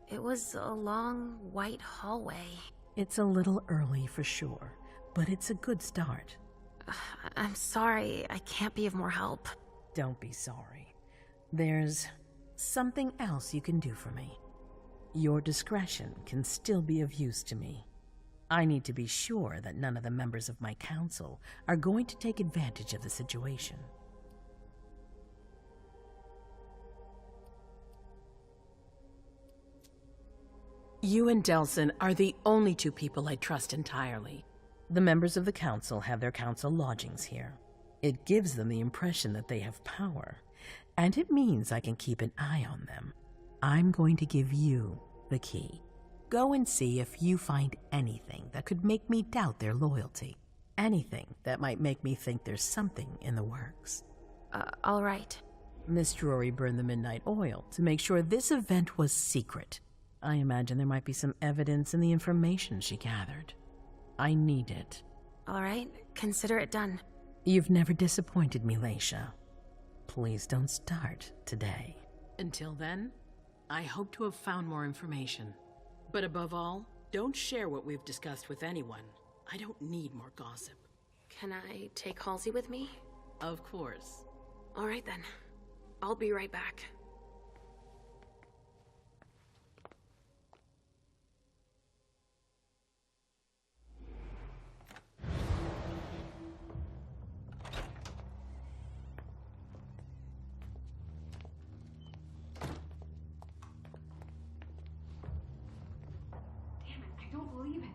It was a long, white hallway. It's a little early for sure, but it's a good start. I'm sorry, I can't be of more help. Don't be sorry. There's something else you can do for me. Your discretion can still be of use to me. I need to be sure that none of the members of my council are going to take advantage of the situation. You and Delson are the only two people I trust entirely. The members of the council have their council lodgings here. It gives them the impression that they have power, and it means I can keep an eye on them. I'm going to give you the key. Go and see if you find anything that could make me doubt their loyalty. Anything that might make me think there's something in the works. All right. Miss Drury burned the midnight oil to make sure this event was secret. I imagine there might be some evidence in the information she gathered. I need it. All right, consider it done. You've never disappointed me, Leisha. Please don't start today. Until then, I hope to have found more information. But above all, don't share what we've discussed with anyone. I don't need more gossip. Can I take Halsey with me? Of course. All right then. I'll be right back. I don't believe it.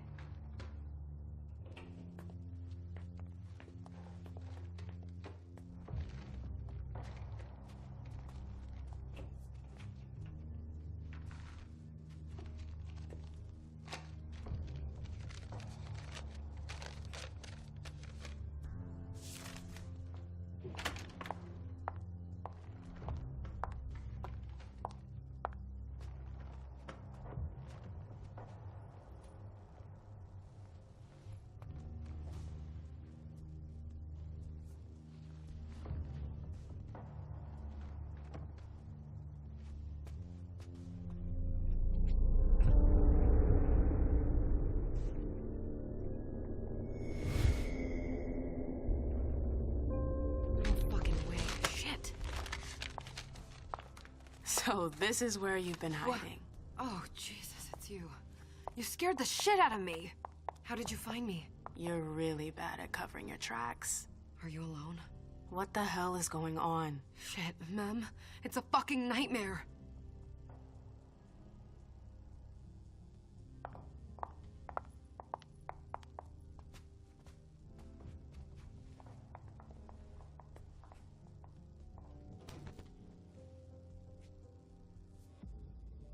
So this is where you've been hiding. What? Oh, Jesus, it's you. You scared the shit out of me. How did you find me? You're really bad at covering your tracks. Are you alone? What the hell is going on? Shit, Mem. It's a fucking nightmare.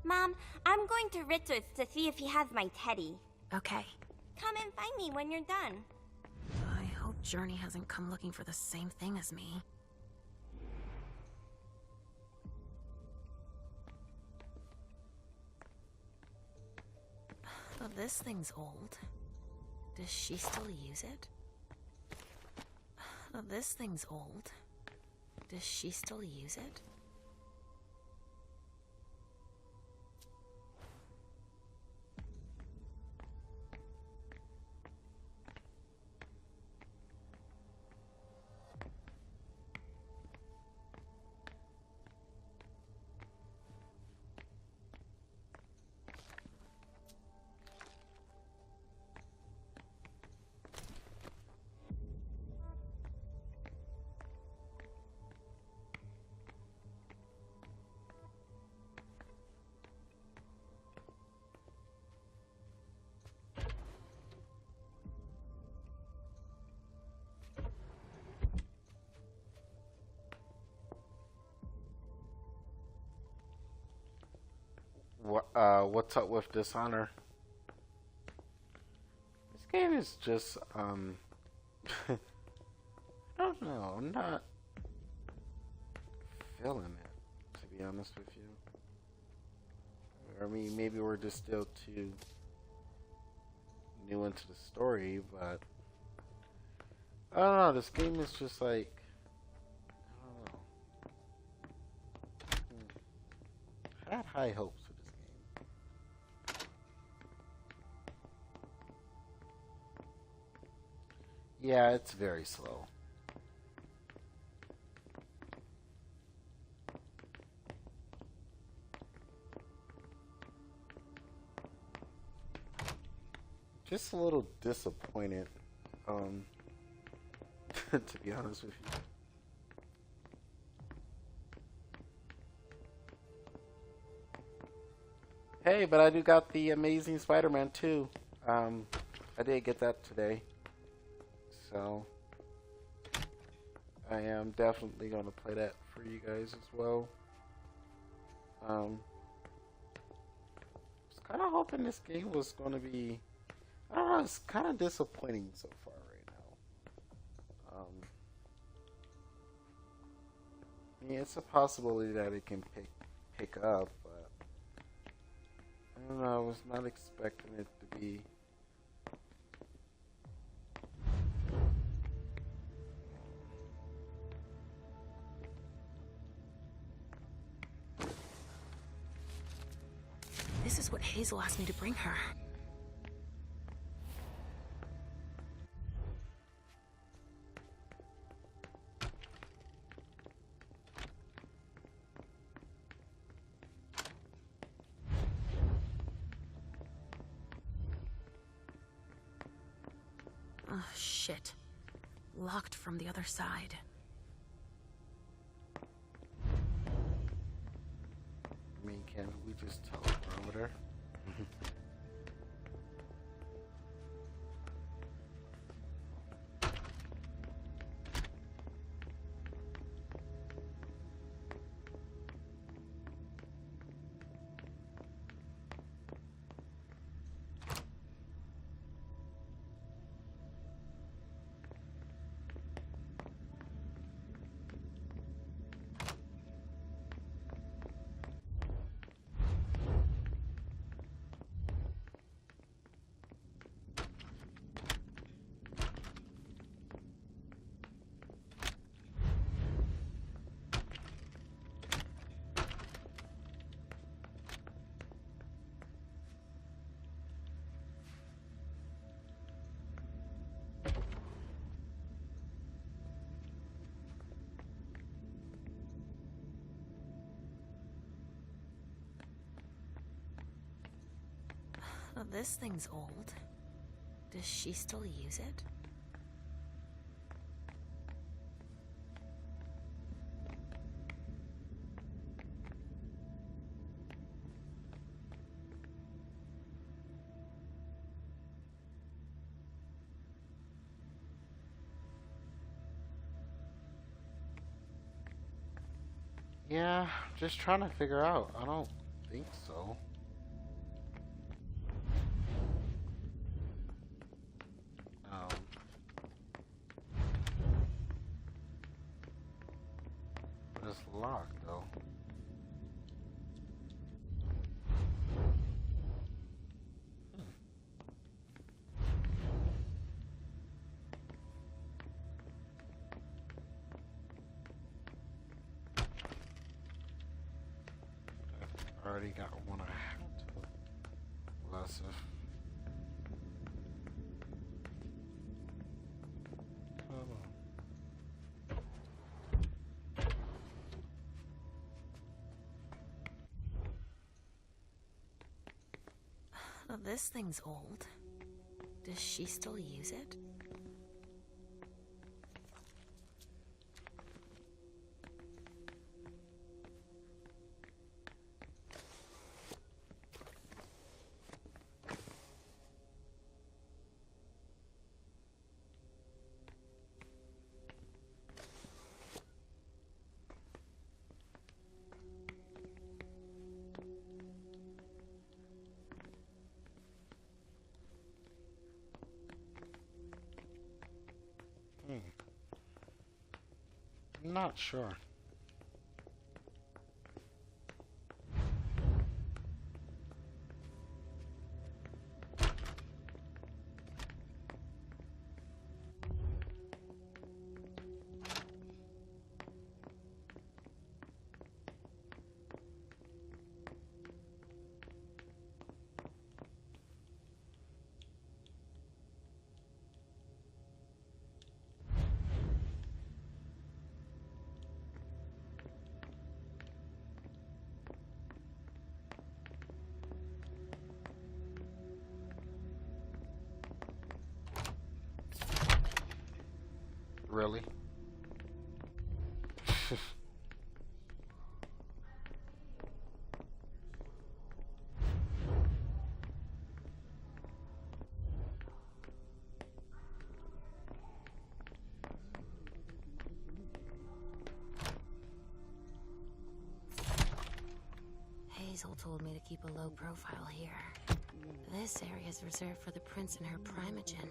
Mom, I'm going to Richard's to see if he has my teddy. Okay. Come and find me when you're done. I hope Journey hasn't come looking for the same thing as me. But this thing's old. Does she still use it? This thing's old. Does she still use it? What's up with Dishonor? This game is just, I don't know, I'm not feeling it, to be honest with you. I mean, maybe we're just still too new into the story, but I don't know, this game is just like, I don't know. I had high hopes. Yeah, it's very slow. Just a little disappointed, to be honest with you. Hey, but I do got the Amazing Spider-Man 2. I did get that today. So, I am definitely going to play that for you guys as well. I was kind of hoping this game was going to be... I don't know, it's kind of disappointing so far right now. I mean, it's a possibility that it can pick up, but I don't know, I was not expecting it to be... This is what Hazel asked me to bring her. Oh, shit. Locked from the other side. I mean, can't we just teleport over there? Oh, this thing's old. Does she still use it? Yeah, just trying to figure out. I don't think so. But it's locked though. Already got one I have to. Less if. Come on. Oh, this thing's old. Does she still use it? I'm not sure. Really? Hazel told me to keep a low profile here. This area is reserved for the prince and her primogen.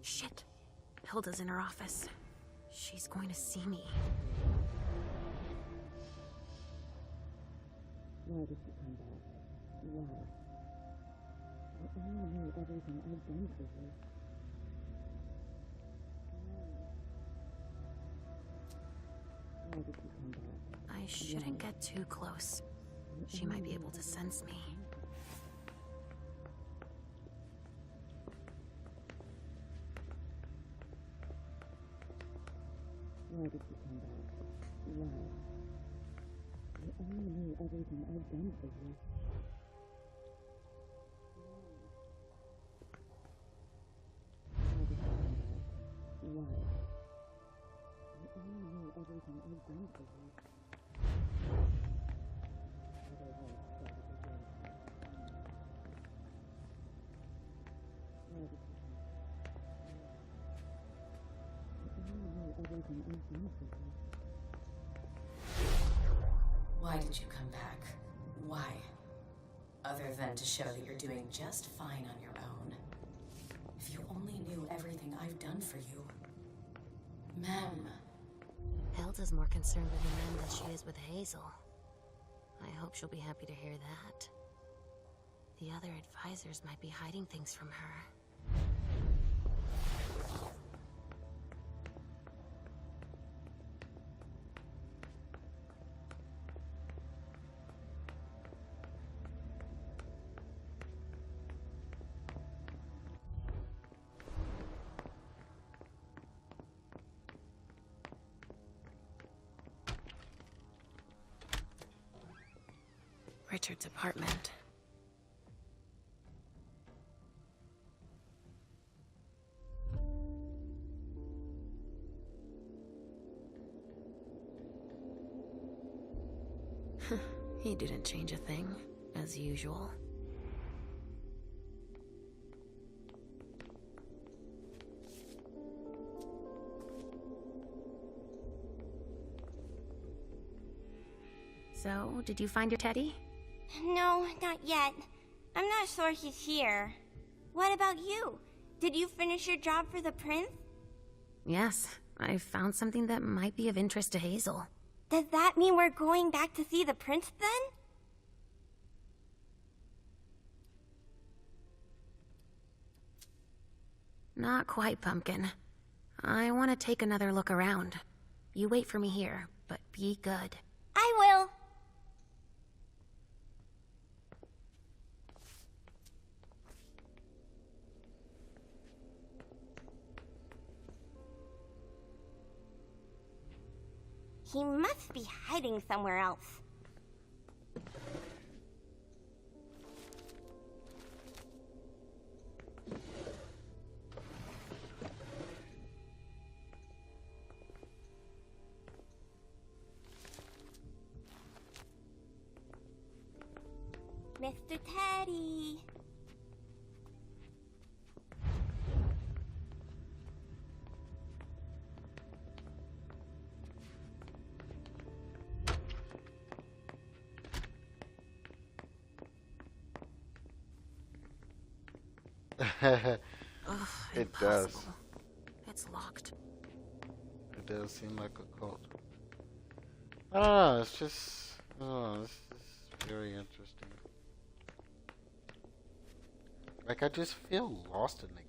Shit. Hilda's in her office. She's going to see me. Why did you come back? Why? I only knew everything I'd done for you. Why did you come back? I shouldn't get too close. She might be able to sense me. Why did you come back? Why? I only knew everything I'd done for you. Why did you come back? Why? I only knew everything I'd done for you. Why did you come back? Why? Other than to show that you're doing just fine on your own. If you only knew everything I've done for you. Ma'am. Hilda's more concerned with the men than she is with Hazel. I hope she'll be happy to hear that. The other advisors might be hiding things from her. Richard's apartment. He didn't change a thing, as usual. So, did you find your teddy? No, not yet. I'm not sure he's here. What about you? Did you finish your job for the prince? Yes, I found something that might be of interest to Hazel. Does that mean we're going back to see the prince then? Not quite, Pumpkin. I want to take another look around. You wait for me here, but be good. I will. He must be hiding somewhere else. Mr. Teddy. It does. It's locked. It does seem like a cult. I don't know, it's just, I don't know, this is very interesting. Like, I just feel lost in the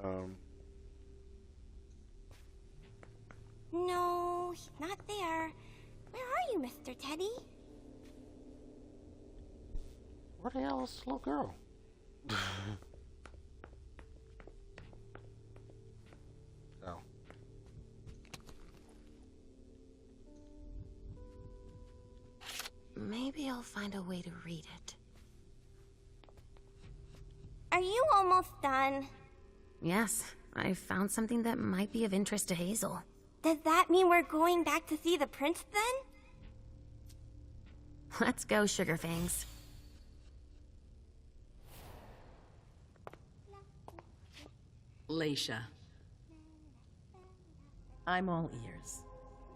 game. No, he's not there. Where are you, Mr. Teddy? Where the hell is this little girl? Oh. Maybe I'll find a way to read it. Are you almost done? Yes, I found something that might be of interest to Hazel. Does that mean we're going back to see the prince then? Let's go, Sugarfangs. Leisha. I'm all ears.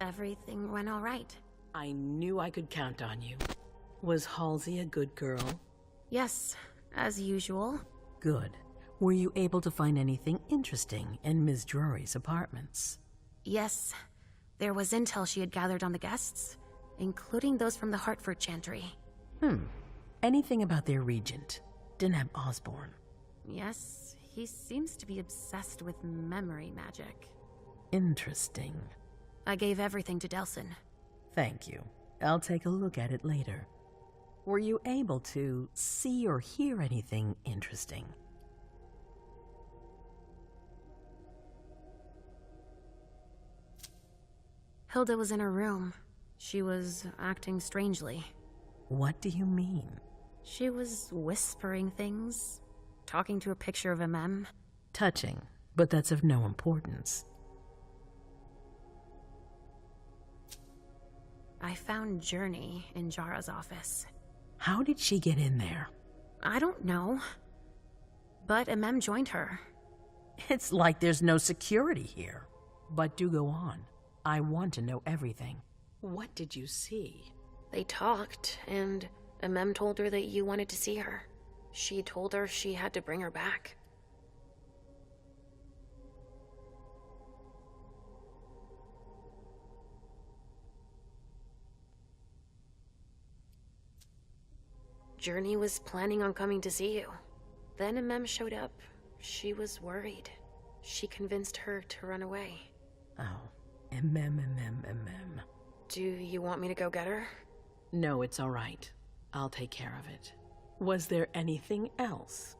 Everything went all right. I knew I could count on you. Was Halsey a good girl? Yes, as usual. Good. Were you able to find anything interesting in Ms. Drury's apartments? Yes. There was intel she had gathered on the guests, including those from the Hartford Chantry. Anything about their regent, Deneb Osborne? Yes, he seems to be obsessed with memory magic. Interesting. I gave everything to Delsin. Thank you. I'll take a look at it later. Were you able to see or hear anything interesting? Hilda was in her room. She was acting strangely. What do you mean? She was whispering things, talking to a picture of MM. Touching, but that's of no importance. I found Journey in Jara's office. How did she get in there? I don't know. But MM joined her. It's like there's no security here. But do go on. I want to know everything. What did you see? They talked, and MM told her that you wanted to see her. She told her she had to bring her back. Journey was planning on coming to see you. Then MM showed up. She was worried. She convinced her to run away. Oh, Do you want me to go get her? No, it's all right. I'll take care of it. Was there anything else?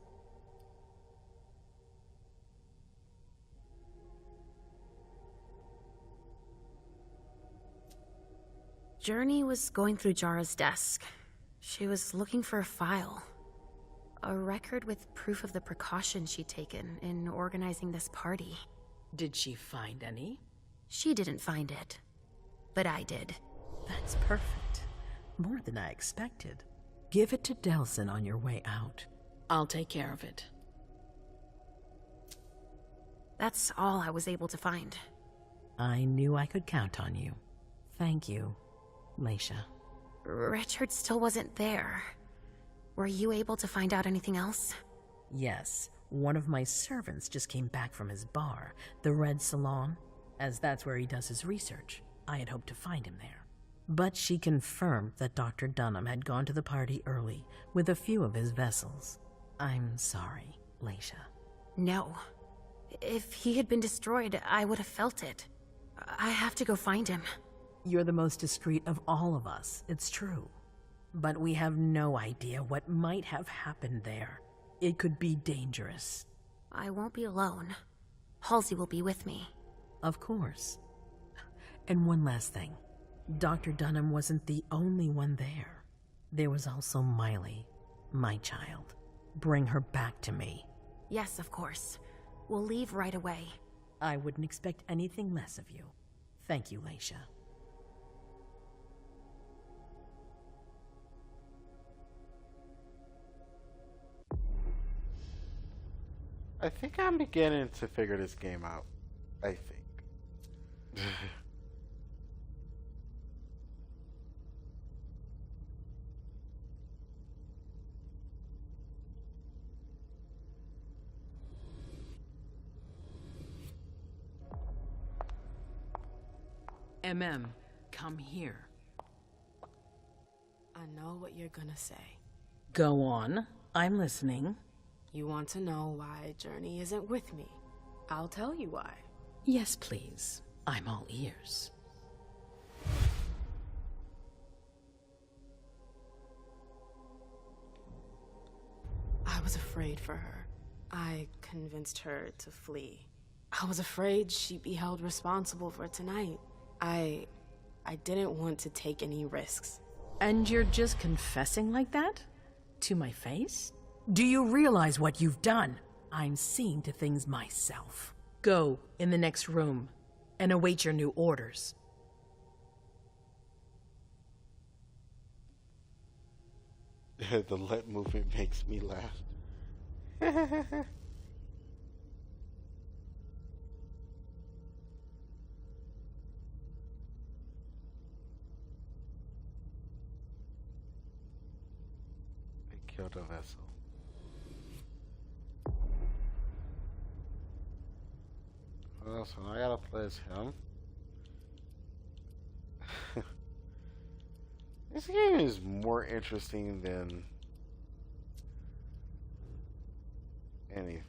Journey was going through Jara's desk. She was looking for a file. A record with proof of the precautions she'd taken in organizing this party. Did she find any? She didn't find it. But I did. That's perfect. More than I expected. Give it to Delsin on your way out. I'll take care of it. That's all I was able to find. I knew I could count on you. Thank you, Leisha. Richard still wasn't there. Were you able to find out anything else? Yes, one of my servants just came back from his bar, the Red Salon, as that's where he does his research. I had hoped to find him there. But she confirmed that Dr. Dunham had gone to the party early with a few of his vessels. I'm sorry, Leisha. No. If he had been destroyed, I would have felt it. I have to go find him. You're the most discreet of all of us, it's true. But we have no idea what might have happened there. It could be dangerous. I won't be alone. Halsey will be with me. Of course. And one last thing. Dr. Dunham wasn't the only one there. There was also Miley, my child. Bring her back to me. Yes, of course. We'll leave right away. I wouldn't expect anything less of you. Thank you, Leisha. I think I'm beginning to figure this game out. I think. Come here. I know what you're gonna say. Go on. I'm listening. You want to know why Journey isn't with me. I'll tell you why. Yes, please. I'm all ears. I was afraid for her. I convinced her to flee. I was afraid she'd be held responsible for tonight. I didn't want to take any risks. And you're just confessing like that? To my face? Do you realize what you've done? I'm seeing to things myself. Go in the next room and await your new orders. The lip movement makes me laugh. They killed a vessel. Well, so now I gotta play as him. This game is more interesting than anything.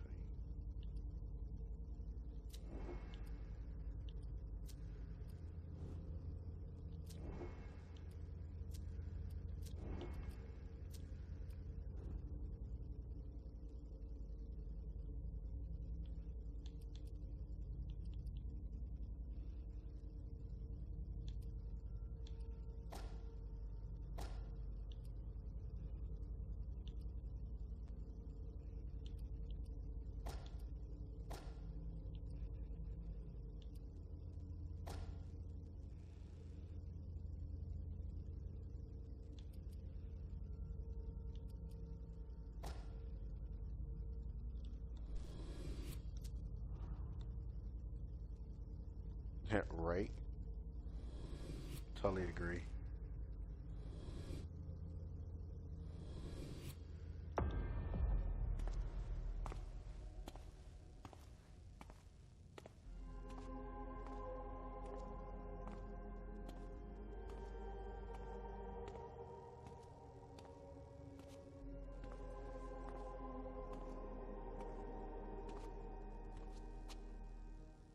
Right. Totally agree.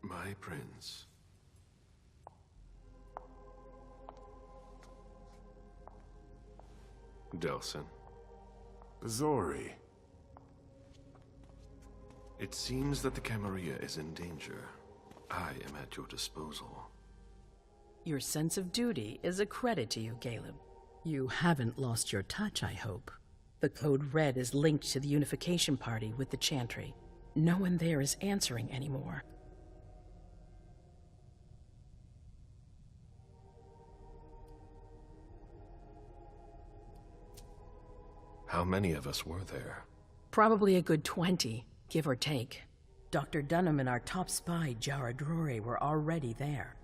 My prince. Delson. Zori. It seems that the Camarilla is in danger. I am at your disposal. Your sense of duty is a credit to you, Caleb. You haven't lost your touch, I hope. The Code Red is linked to the Unification Party with the Chantry. No one there is answering anymore. How many of us were there? Probably a good 20, give or take. Dr. Dunham and our top spy, Jara Drury, were already there.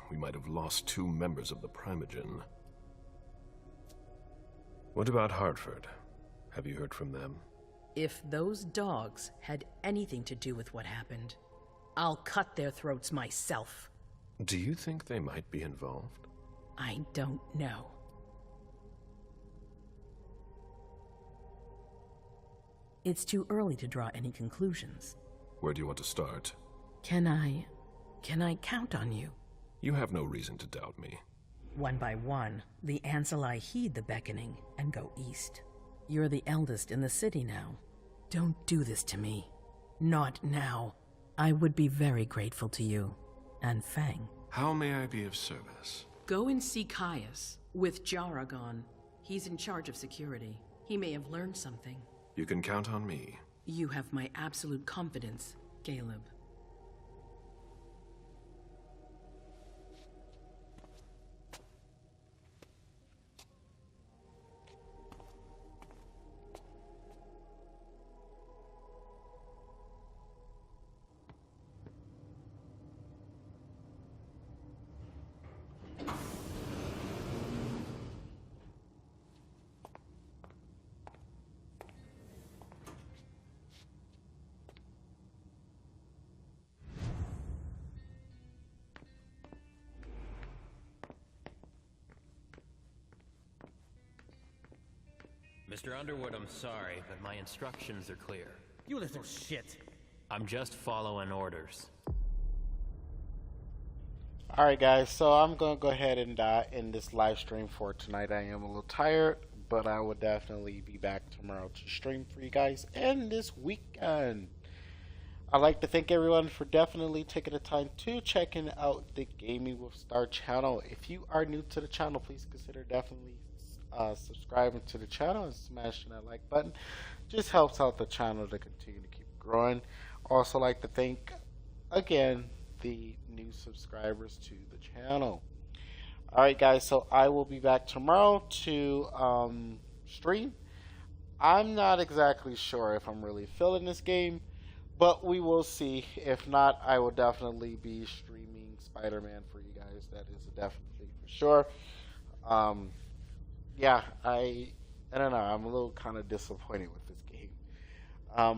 We might have lost 2 members of the Primogen. What about Hartford? Have you heard from them? If those dogs had anything to do with what happened, I'll cut their throats myself. Do you think they might be involved? I don't know. It's too early to draw any conclusions. Where do you want to start? Can I count on you? You have no reason to doubt me. One by one, the Ancili heed the beckoning and go east. You're the eldest in the city now. Don't do this to me. Not now. I would be very grateful to you. And Fang. How may I be of service? Go and see Caius, with Jara gone. He's in charge of security. He may have learned something. You can count on me. You have my absolute confidence, Caleb. Mr. Underwood, I'm sorry, but my instructions are clear. You little shit. I'm just following orders. Alright guys, so I'm going to go ahead and end this live stream for tonight. I am a little tired, but I will definitely be back tomorrow to stream for you guys and this weekend. I'd like to thank everyone for definitely taking the time to checking out the Gaming with Star channel. If you are new to the channel, please consider definitely subscribing to the channel and smashing that like button. Just helps out the channel to continue to keep growing. Also like to thank again, the new subscribers to the channel. Alright guys, so I will be back tomorrow to stream. I'm not exactly sure if I'm really feeling this game, but we will see. If not, I will definitely be streaming Spider-Man for you guys. That is definitely for sure. Yeah, I don't know. I'm a little kind of disappointed with this game.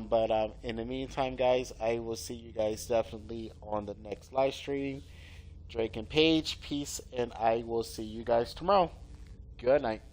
But in the meantime, guys, I will see you guys definitely on the next live stream. Drake and Paige, peace, and I will see you guys tomorrow. Good night.